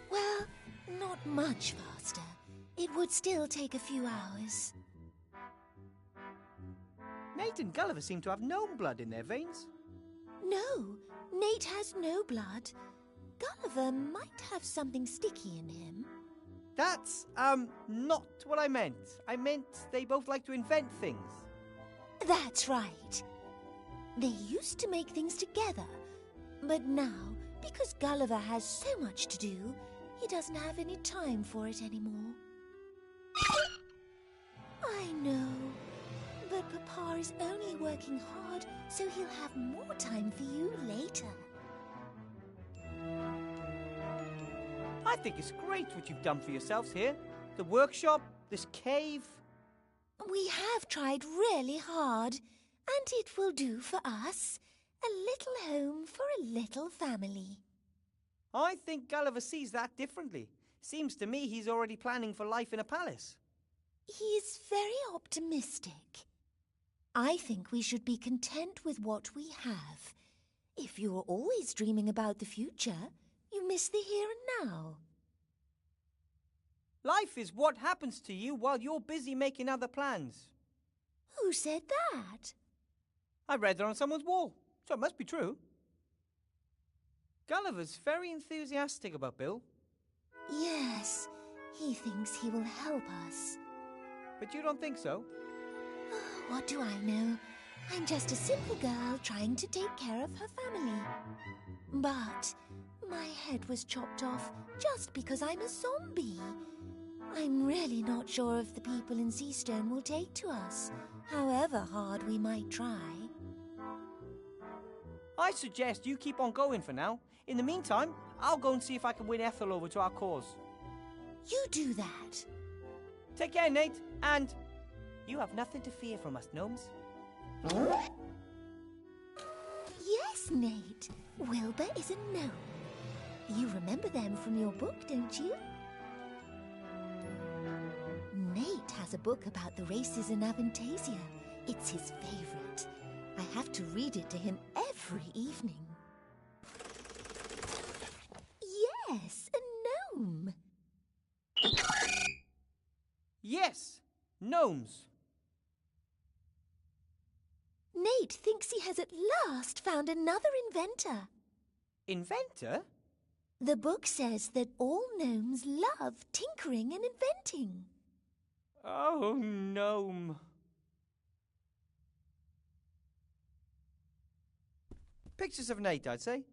Well, not much faster. It would still take a few hours. Nate and Gulliver seem to have no blood in their veins. No, Nate has no blood. Gulliver might have something sticky in him. That's, not what I meant. I meant they both like to invent things. That's right. They used to make things together, but now, because Gulliver has so much to do, he doesn't have any time for it anymore. I know, but Papa is only working hard, so he'll have more time for you later. I think it's great what you've done for yourselves here. The workshop, this cave. We have tried really hard, and it will do for us. A little home for a little family. I think Gulliver sees that differently. Seems to me he's already planning for life in a palace. He's very optimistic. I think we should be content with what we have. If you're always dreaming about the future, you miss the here and now. Life is what happens to you while you're busy making other plans. Who said that? I read it on someone's wall, so it must be true. Gulliver's very enthusiastic about Bill. Yes, he thinks he will help us. But you don't think so? Oh, what do I know? I'm just a simple girl trying to take care of her family. But my head was chopped off just because I'm a zombie. I'm really not sure if the people in Seastone will take to us, however hard we might try. I suggest you keep on going for now. In the meantime, I'll go and see if I can win Ethel over to our cause. You do that. Take care, Nate, and you have nothing to fear from us, gnomes. Yes, Nate. Wilbur is a gnome. You remember them from your book, don't you? Nate has a book about the races in Avantasia. It's his favourite. I have to read it to him every evening. Yes, a gnome. Yes, gnomes. Nate thinks he has at last found another inventor. Inventor? The book says that all gnomes love tinkering and inventing. Oh, gnome. Pictures of Nate, I'd say.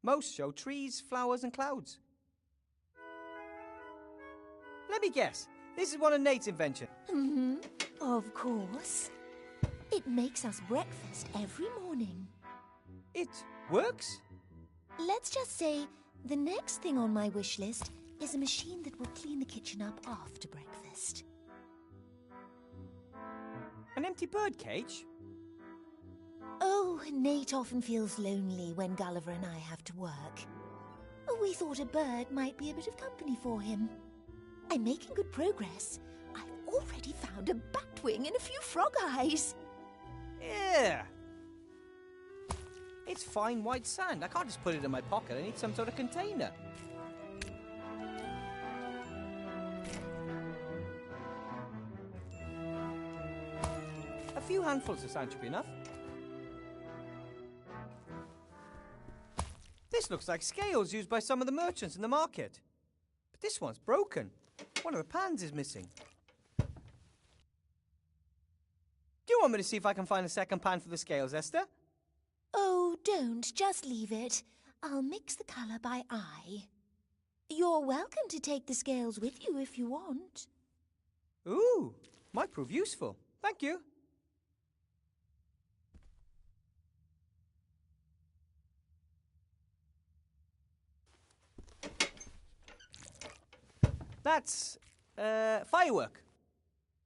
Most show trees, flowers and clouds. Let me guess. This is one of Nate's inventions. Mm-hmm. Of course. It makes us breakfast every morning. It works? Let's just say the next thing on my wish list is a machine that will clean the kitchen up after breakfast. An empty bird cage? Oh, Nate often feels lonely when Gulliver and I have to work. We thought a bird might be a bit of company for him. I'm making good progress. I've already found a batwing and a few frog eyes. Yeah. It's fine white sand. I can't just put it in my pocket. I need some sort of container. A few handfuls of sand should be enough. This looks like scales used by some of the merchants in the market. But this one's broken. One of the pans is missing. Do you want me to see if I can find a second pan for the scales, Esther? Oh, don't. Just leave it. I'll mix the colour by eye. You're welcome to take the scales with you if you want. Ooh, might prove useful. Thank you. That's firework.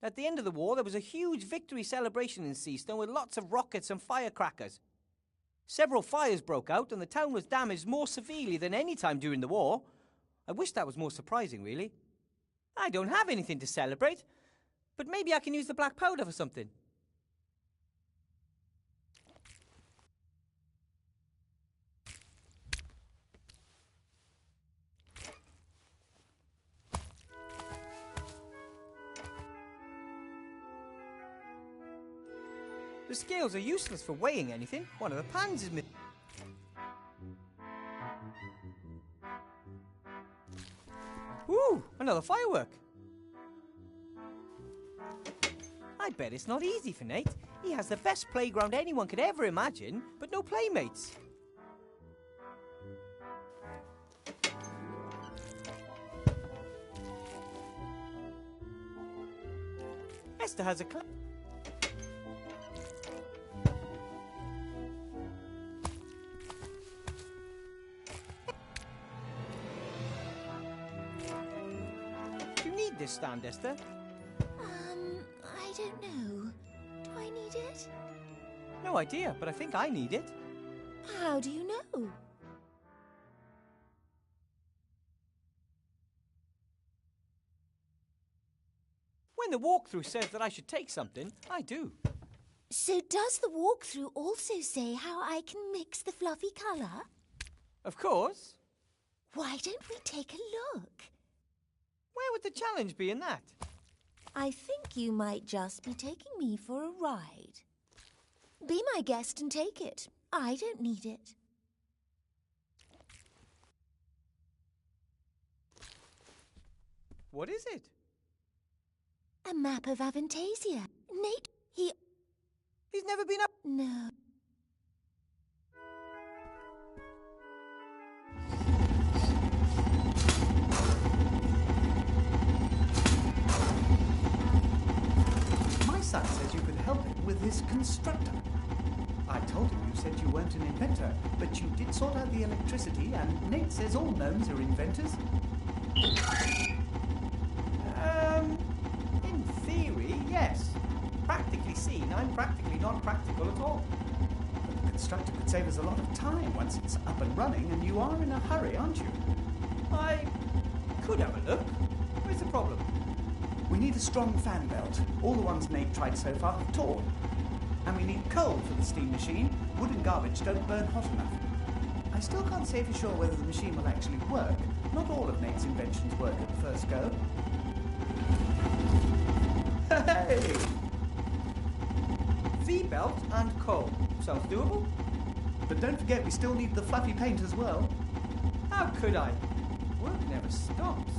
At the end of the war, there was a huge victory celebration in Seastone with lots of rockets and firecrackers. Several fires broke out and the town was damaged more severely than any time during the war. I wish that was more surprising, really. I don't have anything to celebrate, but maybe I can use the black powder for something. The scales are useless for weighing anything. One of the pans is missing. Ooh, another firework. I bet it's not easy for Nate. He has the best playground anyone could ever imagine, but no playmates. Esther has a this stand, Esther? I don't know. Do I need it? No idea, but I think I need it. How do you know? When the walkthrough says that I should take something, I do. So does the walkthrough also say how I can mix the fluffy colour? Of course. Why don't we take a look? Where would the challenge be in that? I think you might just be taking me for a ride. Be my guest and take it. I don't need it. What is it? A map of Avantasia. Nate, He's never been up... No. My son says you could help him with his constructor. I told him you said you weren't an inventor, but you did sort out the electricity, and Nate says all gnomes are inventors. In theory, yes. Practically seen, I'm practically not practical at all. But the constructor could save us a lot of time once it's up and running, and you are in a hurry, aren't you? I could have a look. Where's the problem? We need a strong fan belt. All the ones Nate tried so far have torn. And we need coal for the steam machine. Wood and garbage don't burn hot enough. I still can't say for sure whether the machine will actually work. Not all of Nate's inventions work at the first go. Hey! V-belt and coal. Sounds doable. But don't forget we still need the fluffy paint as well. How could I? Work never stops.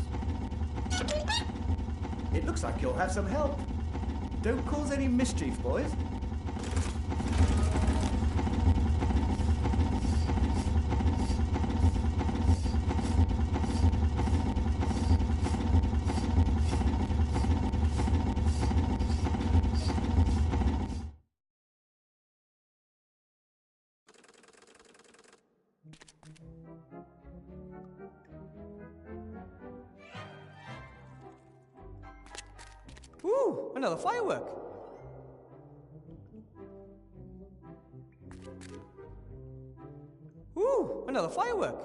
It looks like you'll have some help. Don't cause any mischief, boys. Ooh, another firework. Ooh, another firework.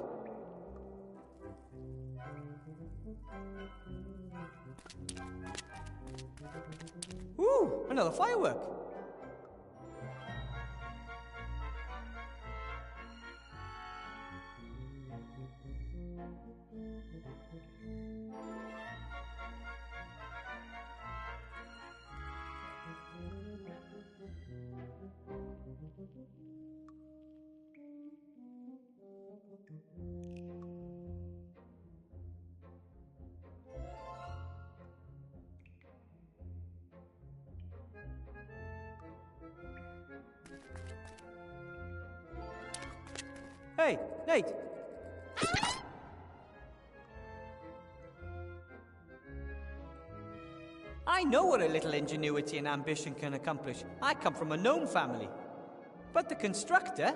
Ooh, another firework. Hey, Nate. I know what a little ingenuity and ambition can accomplish. I come from a gnome family. But the constructor,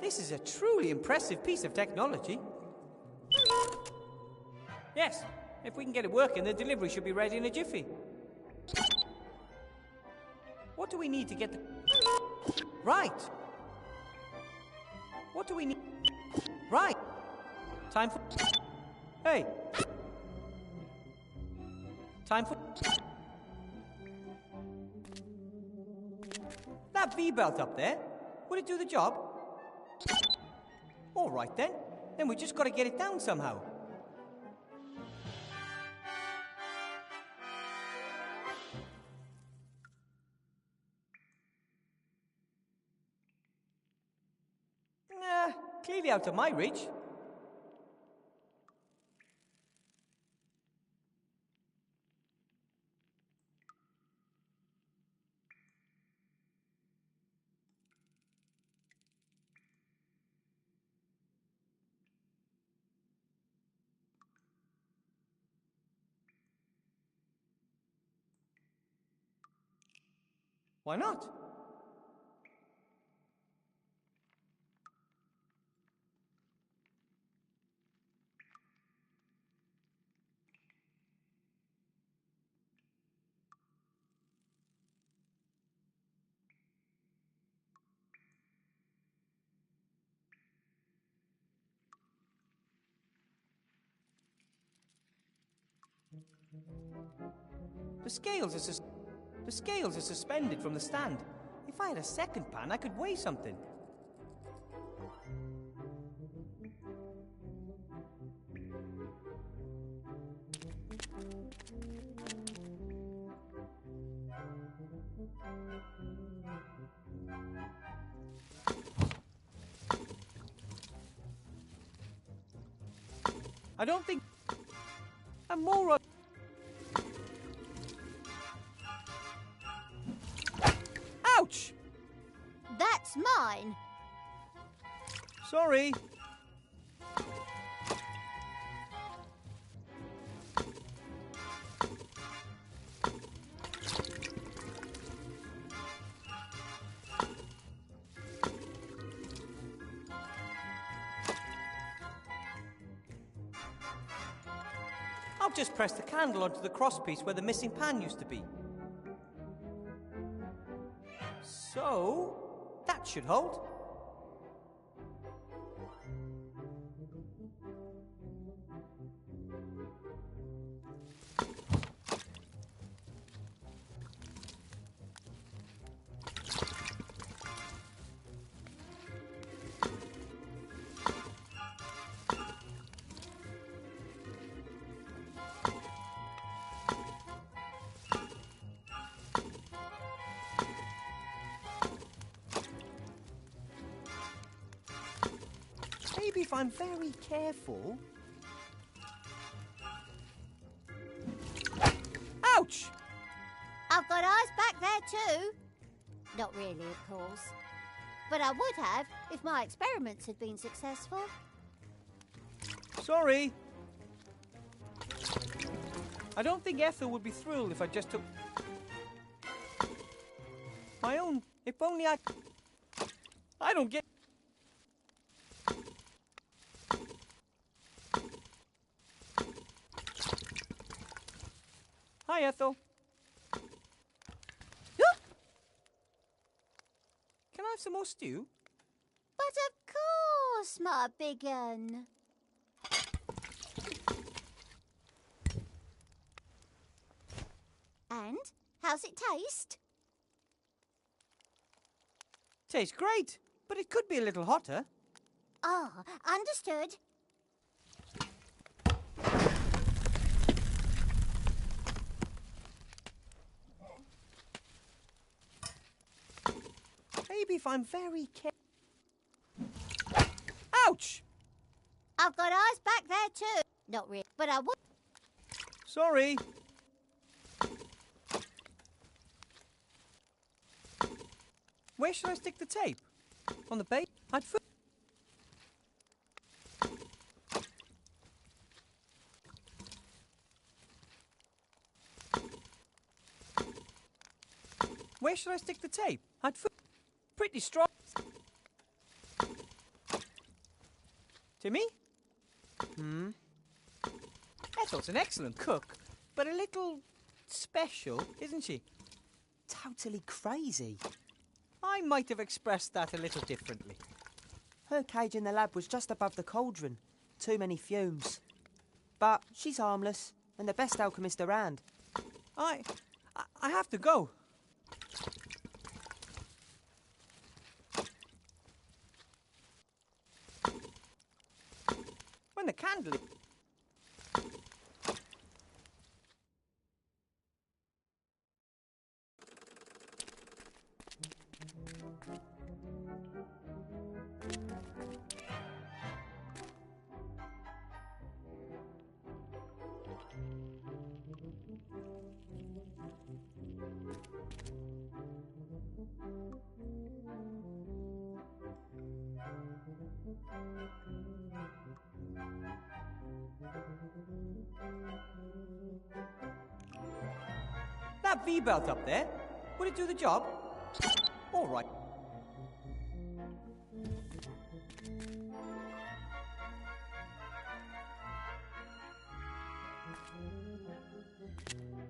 this is a truly impressive piece of technology. Yes, if we can get it working, the delivery should be ready in a jiffy. What do we need to get the... Right. What do we need? Right. Time for... Hey. Time for... That V-belt up there, would it do the job? All right then. Then we just got to get it down somehow. Clearly out of my reach. Why not? The scales are suspended from the stand. If I had a second pan, I could weigh something. I don't think... I'm more... Ouch! That's mine. Sorry. I'll just press the candle onto the crosspiece where the missing pan used to be. So, that should hold. Maybe if I'm very careful... Ouch! I've got eyes back there too. Not really, of course. But I would have if my experiments had been successful. Sorry. I don't think Ethel would be thrilled if I just took... my own... If only I don't get... Hi, Ethel. Can I have some more stew? But of course, my big un. And how's it taste? Tastes great, but it could be a little hotter. Ah, understood. Maybe if I'm very careful... Ouch! I've got eyes back there too. Not really, but I would... Sorry. Where should I stick the tape? On the bait? I'd... Where should I stick the tape? I'd... Pretty strong. Timmy? Ethel's an excellent cook, but a little special, isn't she? Totally crazy. I might have expressed that a little differently. Her cage in the lab was just above the cauldron. Too many fumes. But she's harmless, and the best alchemist around. I have to go. When the candle... That V-belt up there, would it do the job? All right.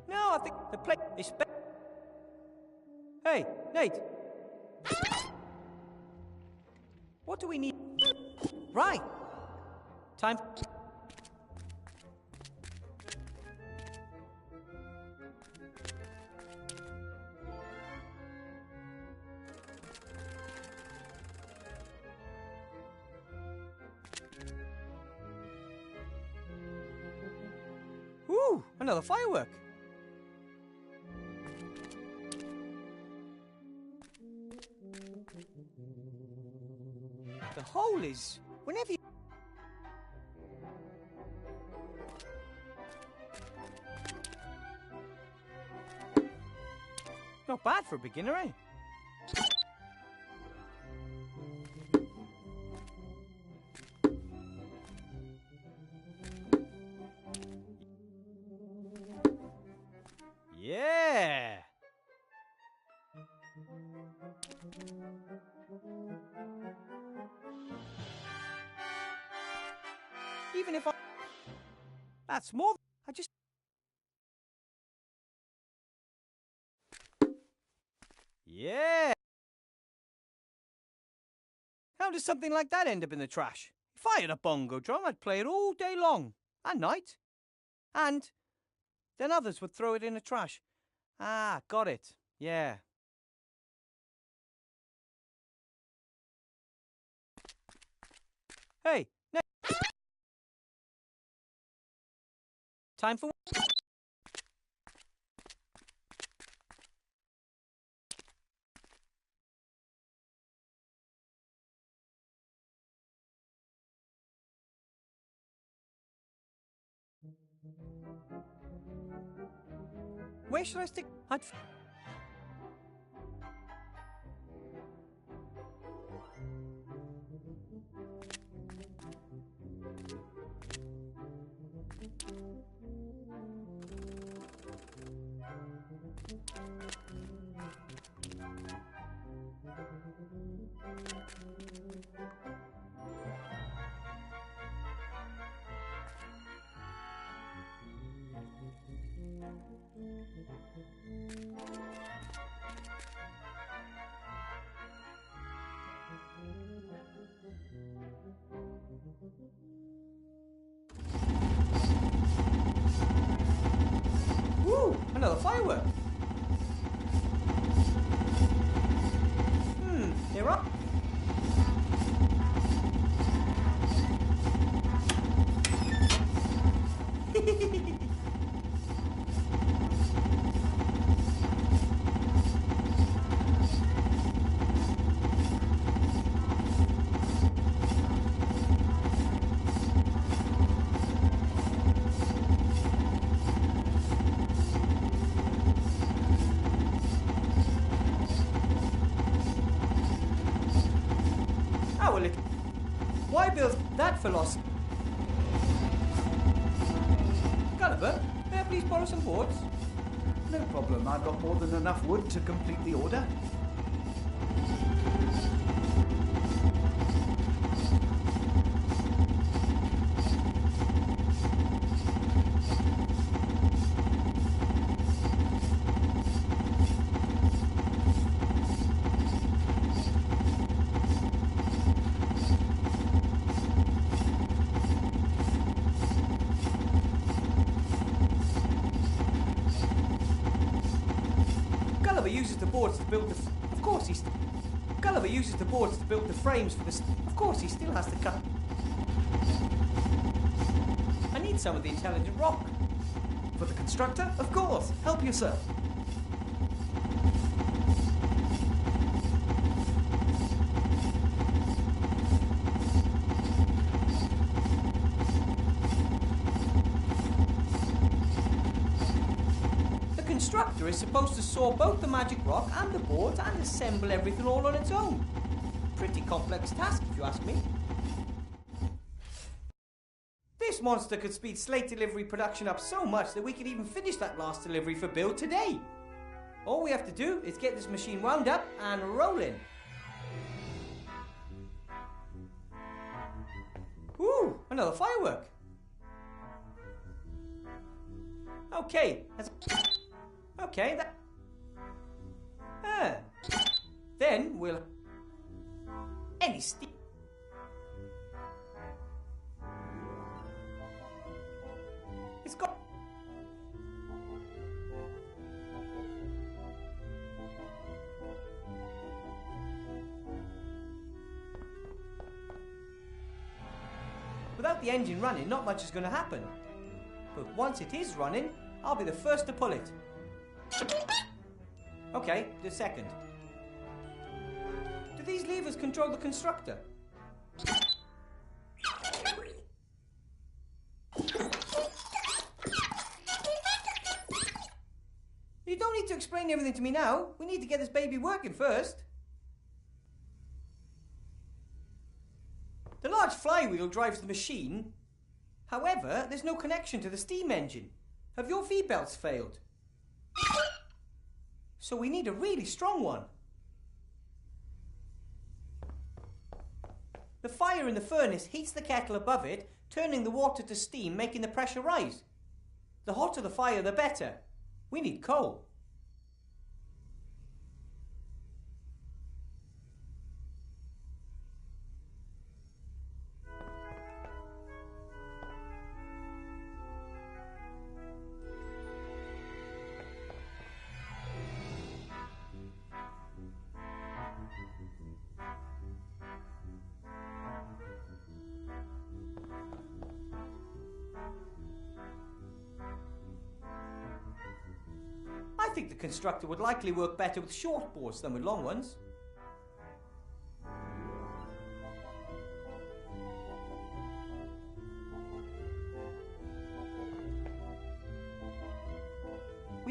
No, I think the plate is... Hey, Nate. What do we need? Right. Time... Ooh, another firework. The hole is... Whenever you... Not bad for a beginner, eh? Yeah! Even if I... That's more... I just... Yeah! How does something like that end up in the trash? If I had a bongo drum, I'd play it all day long. And night. And then others would throw it in the trash. Ah, got it. Yeah. Hey, time for... Where should I stick? Woo! Another firework. They're up. Why build that philosophy? Gulliver, may I please borrow some boards? No problem. I've got more than enough wood to complete the order. Gulliver uses the boards to build the... Of course he's... Gulliver uses the boards to build the frames for the... Of course he still has to cut... I need some of the intelligent rock. For the constructor? Of course. Help yourself. The constructor is supposed to saw both the magic rock and the boards and assemble everything all on its own. Pretty complex task, if you ask me. This monster could speed slate delivery production up so much that we could even finish that last delivery for Bill today. All we have to do is get this machine wound up and rolling. Ooh, another firework. Okay, okay, that... Then we'll... Any steam... It's got... Without the engine running, not much is going to happen. But once it is running, I'll be the first to pull it. Okay, the second. Do these levers control the constructor? You don't need to explain everything to me now. We need to get this baby working first. The large flywheel drives the machine. However, there's no connection to the steam engine. Have your V-belts failed? So we need a really strong one. The fire in the furnace heats the kettle above it, turning the water to steam, making the pressure rise. The hotter the fire, the better. We need coal. I think the constructor would likely work better with short boards than with long ones.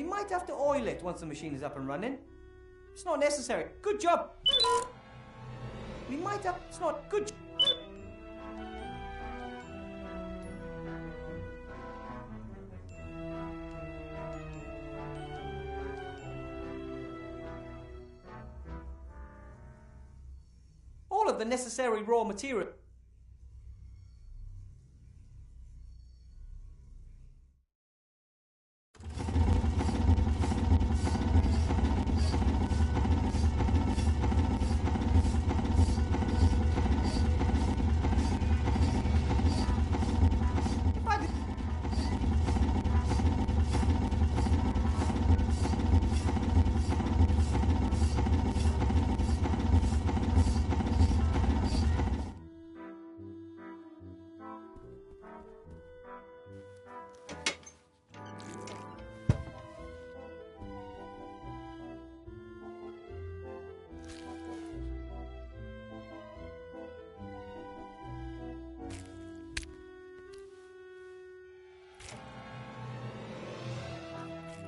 We might have to oil it once the machine is up and running. It's not necessary. Good job. We might have... It's not... Good... All of the necessary raw material...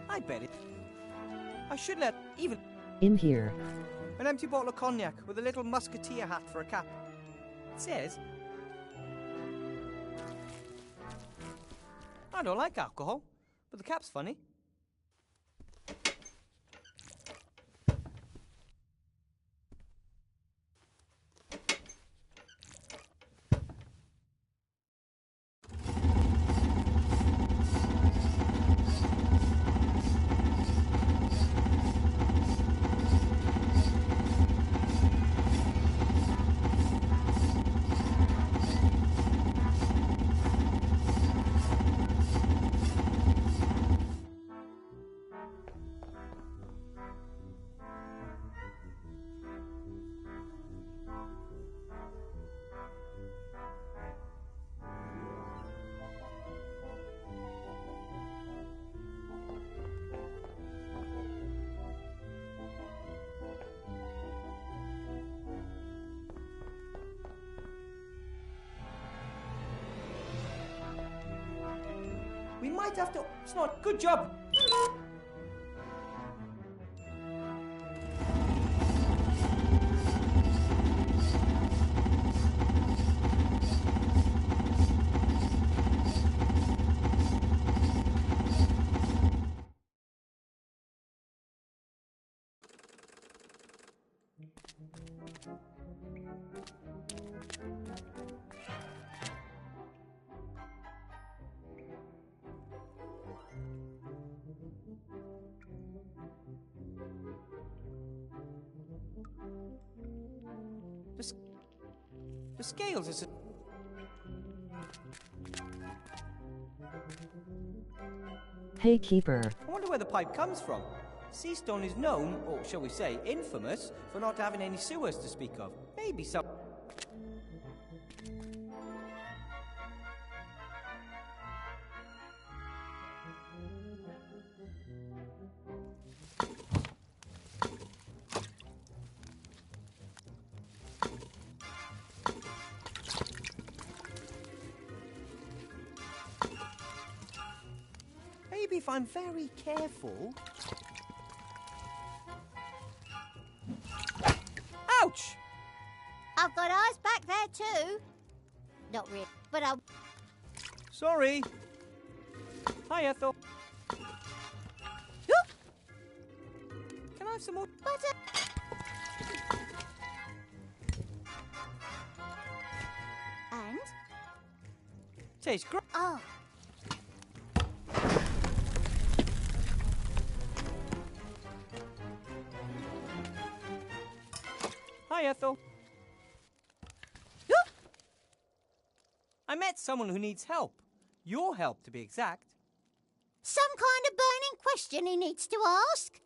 I bet it. I should let even... In here. An empty bottle of cognac with a little musketeer hat for a cap. It says... I don't like alcohol, but the cap's funny. We might have to... It's not... Good job! The scales is... Hey, Keeper. I wonder where the pipe comes from. Seastone is known, or shall we say, infamous, for not having any sewers to speak of. Maybe some... Maybe if I'm very careful... Ouch! I've got eyes back there too. Not really, but I... Sorry. Hi, Ethel. Can I have some more... Butter. And? Tastes great. Oh. Hi, Ethel. I met someone who needs help. Your help, to be exact. Some kind of burning question he needs to ask?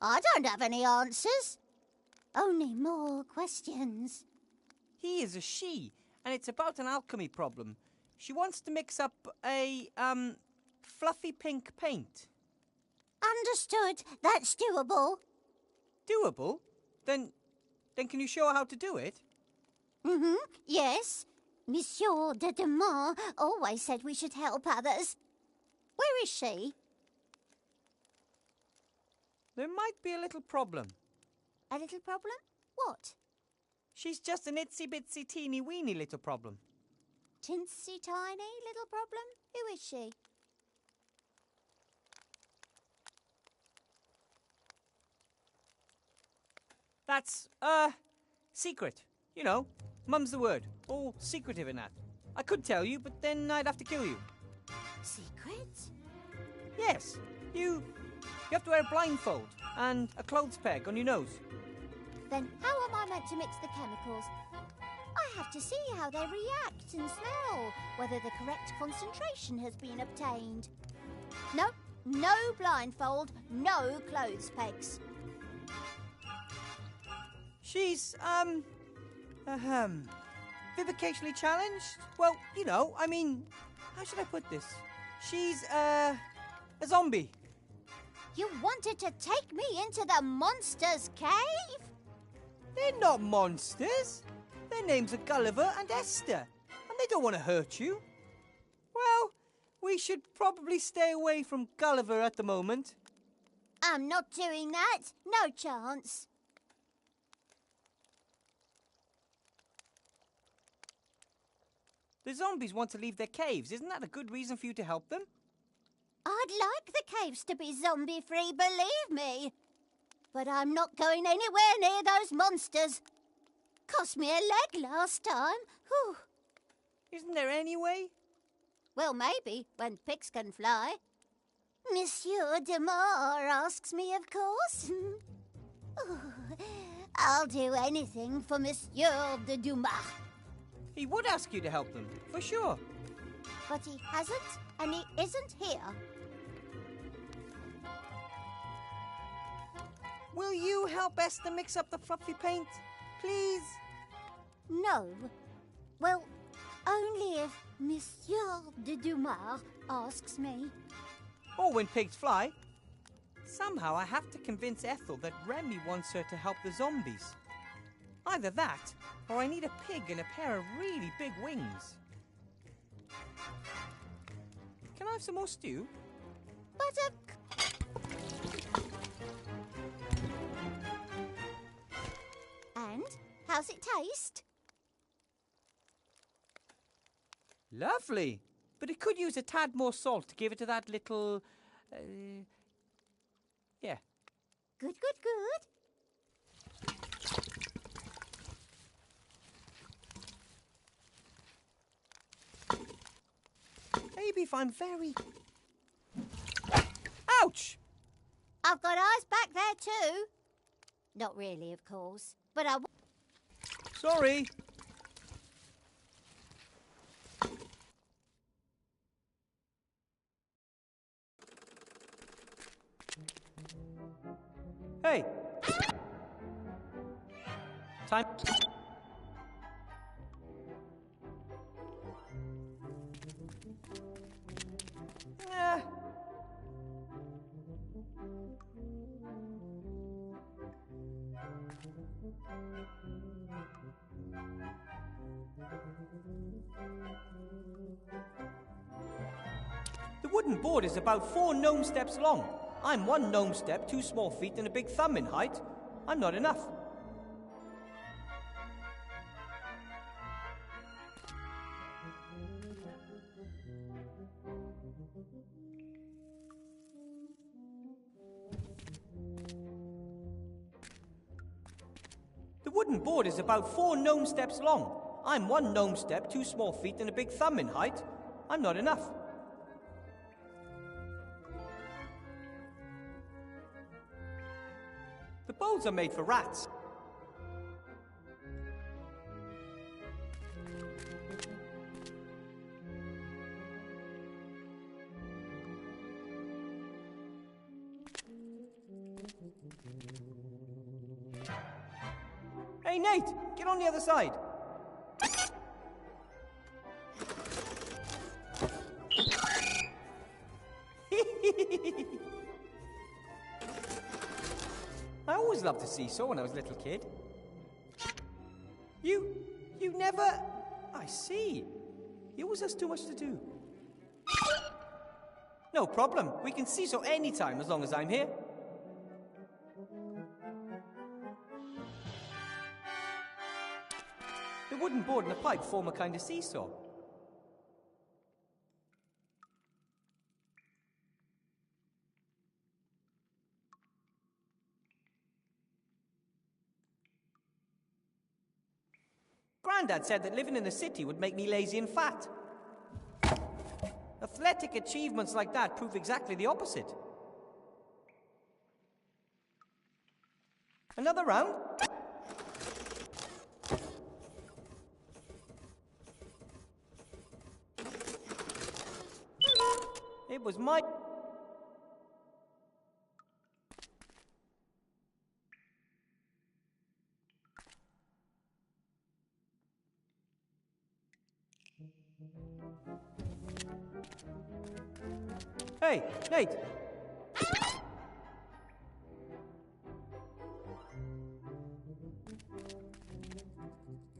I don't have any answers. Only more questions. He is a she, and it's about an alchemy problem. She wants to mix up a, fluffy pink paint. Understood. That's doable. Doable? Then can you show her how to do it? Mm-hmm. Yes. Monsieur de Demar always said we should help others. Where is she? There might be a little problem. A little problem? What? She's just an itsy-bitsy teeny-weeny little problem. Tinsy tiny little problem? Who is she? That's, secret. You know, mum's the word. All secretive and that. I could tell you, but then I'd have to kill you. Secret? Yes, you have to wear a blindfold and a clothes peg on your nose. Then how am I meant to mix the chemicals? I have to see how they react and smell, whether the correct concentration has been obtained. No, no blindfold, no clothes pegs. She's, vivicationally challenged? Well, you know, I mean, how should I put this? She's, a zombie. You wanted to take me into the monster's cave? They're not monsters. Their names are Gulliver and Esther, and they don't want to hurt you. Well, we should probably stay away from Gulliver at the moment. I'm not doing that. No chance. The zombies want to leave their caves. Isn't that a good reason for you to help them? I'd like the caves to be zombie-free, believe me. But I'm not going anywhere near those monsters. Cost me a leg last time. Whew. Isn't there any way? Well, maybe, when pigs can fly. Monsieur Demar asks me, of course. Oh, I'll do anything for Monsieur de Dumas. He would ask you to help them, for sure. But he hasn't, and he isn't here. Will you help Esther mix up the fluffy paint, please? No. Well, only if Monsieur de Dumas asks me. Or when pigs fly. Somehow I have to convince Ethel that Remy wants her to help the zombies. Either that, or I need a pig and a pair of really big wings. Can I have some more stew? And how's it taste? Lovely. But it could use a tad more salt to give it to that little... yeah. Good, good, good. Maybe if I'm very... Ouch! I've got eyes back there too. Not really, of course, but I... Sorry. Hey! Time... The wooden board is about 4 gnome steps long. I'm 1 gnome step, 2 small feet, and a big thumb in height. I'm not enough. The wooden board is about 4 gnome steps long. I'm 1 gnome step, 2 small feet, and a big thumb in height. I'm not enough. The bowls are made for rats. Hey, Nate, get on the other side. I always loved to seesaw when I was a little kid. You never... I see. You always has too much to do. No problem. We can seesaw anytime as long as I'm here. The wooden board and a pipe form a kind of seesaw. Grandad said that living in the city would make me lazy and fat. Athletic achievements like that prove exactly the opposite. Another round? It was my... Hey, Nate!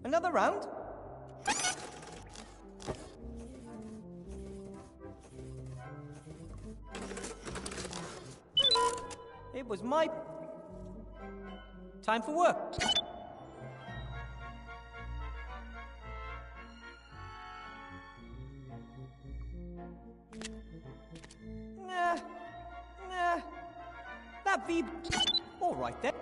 Another round? It was my... Time for work. That V... All right then.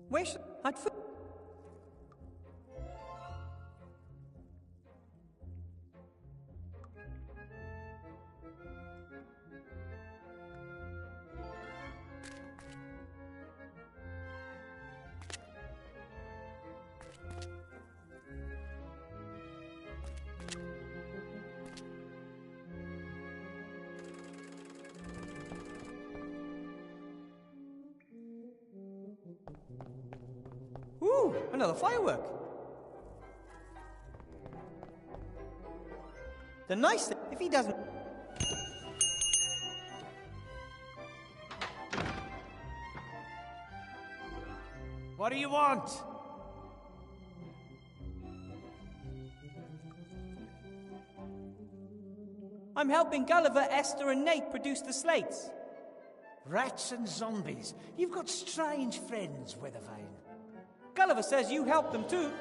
Wish I'd... Ooh, another firework. The nice thing, if he doesn't... What do you want? I'm helping Gulliver, Esther and Nate produce the slates. Rats and zombies. You've got strange friends, Weathervane. Gulliver says you helped them too.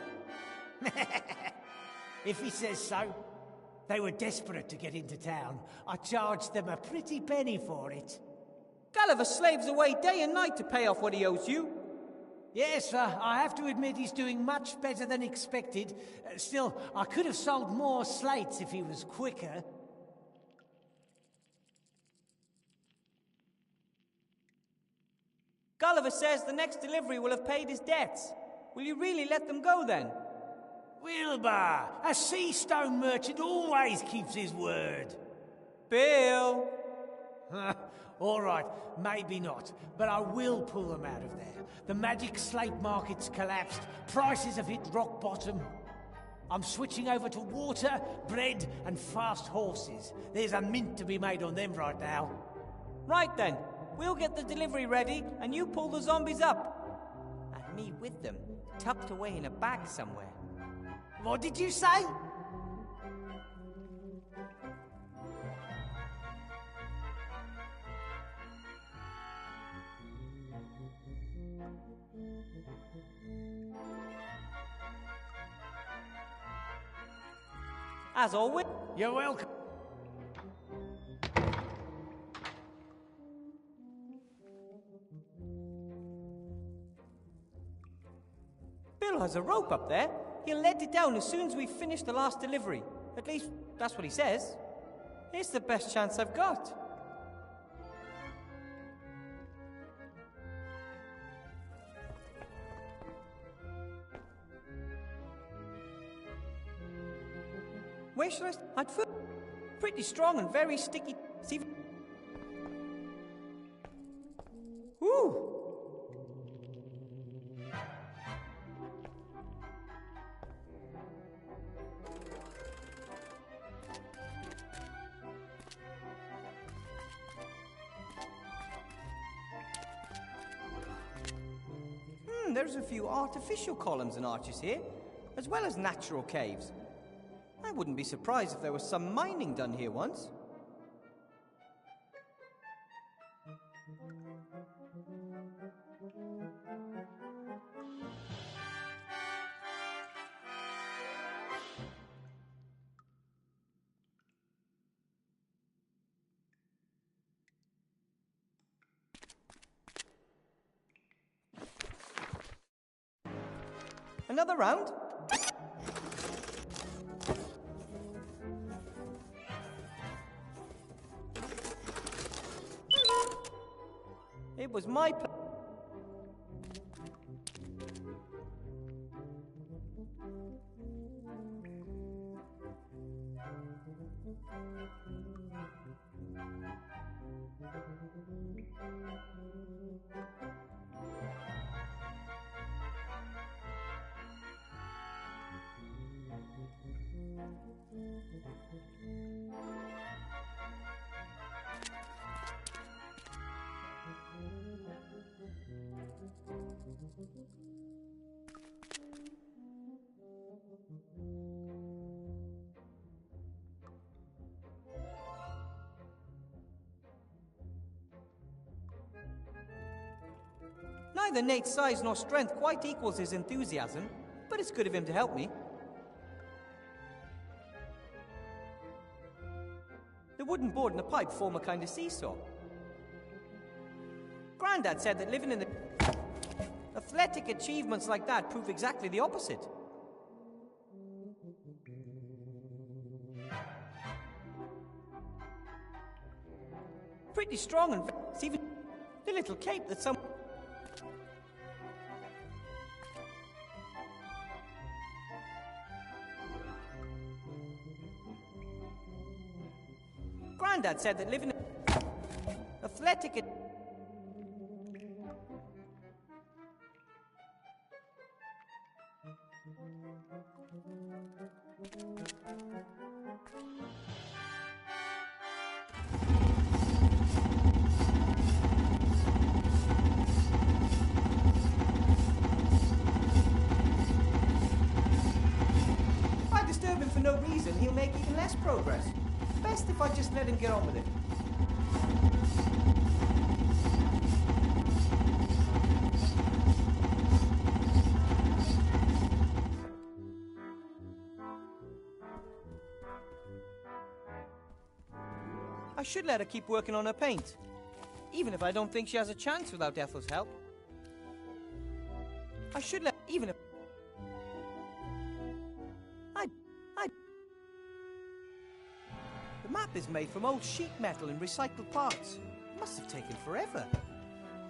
If he says so. They were desperate to get into town. I charged them a pretty penny for it. Gulliver slaves away day and night to pay off what he owes you. Yes, sir. I have to admit he's doing much better than expected. Still, I could have sold more slates if he was quicker. Gulliver says the next delivery will have paid his debts. Will you really let them go then? Wilbur, a sea stone merchant always keeps his word. Bill! All right, maybe not, but I will pull them out of there. The magic slate market's collapsed. Prices have hit rock bottom. I'm switching over to water, bread, and fast horses. There's a mint to be made on them right now. Right then. We'll get the delivery ready, and you pull the zombies up. And me with them, tucked away in a bag somewhere. What did you say? As always. You're welcome. Bill has a rope up there. He'll let it down as soon as we finish the last delivery. At least, that's what he says. It's the best chance I've got. Where should I... I'd feel pretty strong and very sticky. See... Woo! There's a few artificial columns and arches here, as well as natural caves. I wouldn't be surprised if there was some mining done here once. Another round? It was my Neither Nate's size nor strength quite equals his enthusiasm, but it's good of him to help me. The wooden board and the pipe form a kind of seesaw. Grandad said that living in the... athletic achievements like that prove exactly the opposite. Pretty strong and... it's even... the little cape that some... Grandad said that living... athletic... If I disturb him for no reason, he'll make even less progress. Best if I just let him get on with it. I should let her keep working on her paint, even if I don't think she has a chance without Ethel's help. I should let... even if... The map is made from old sheet metal and recycled parts. It must have taken forever.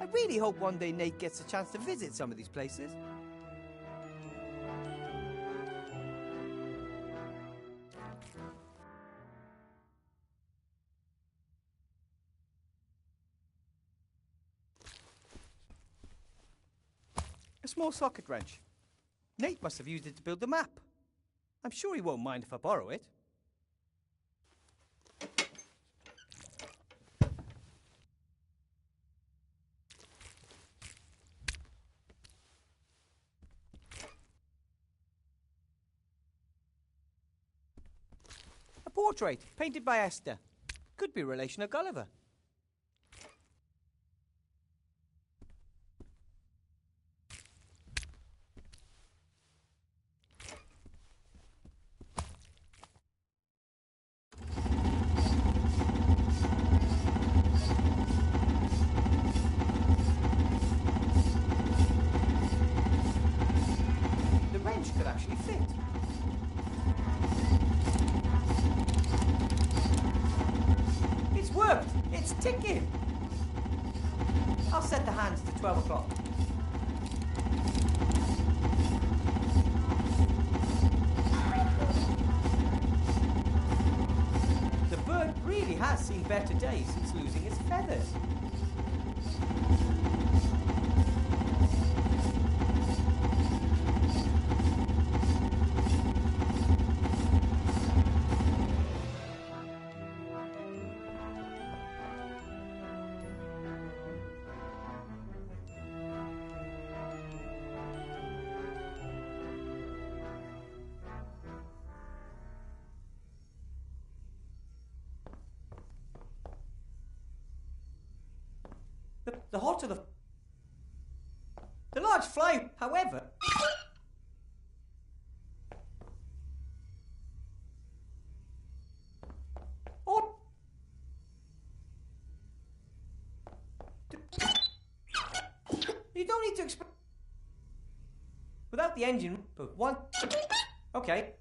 I really hope one day Nate gets a chance to visit some of these places. A small socket wrench. Nate must have used it to build the map. I'm sure he won't mind if I borrow it. A portrait painted by Esther. Could be a relation of Gulliver. The wrench could actually fit. It's worked! It's ticking! I'll set the hands to 12 o'clock. The bird really has seen better days since losing its feathers. The hotter the large fly, however... Or... You don't need to explain... Without the engine, but one... Okay,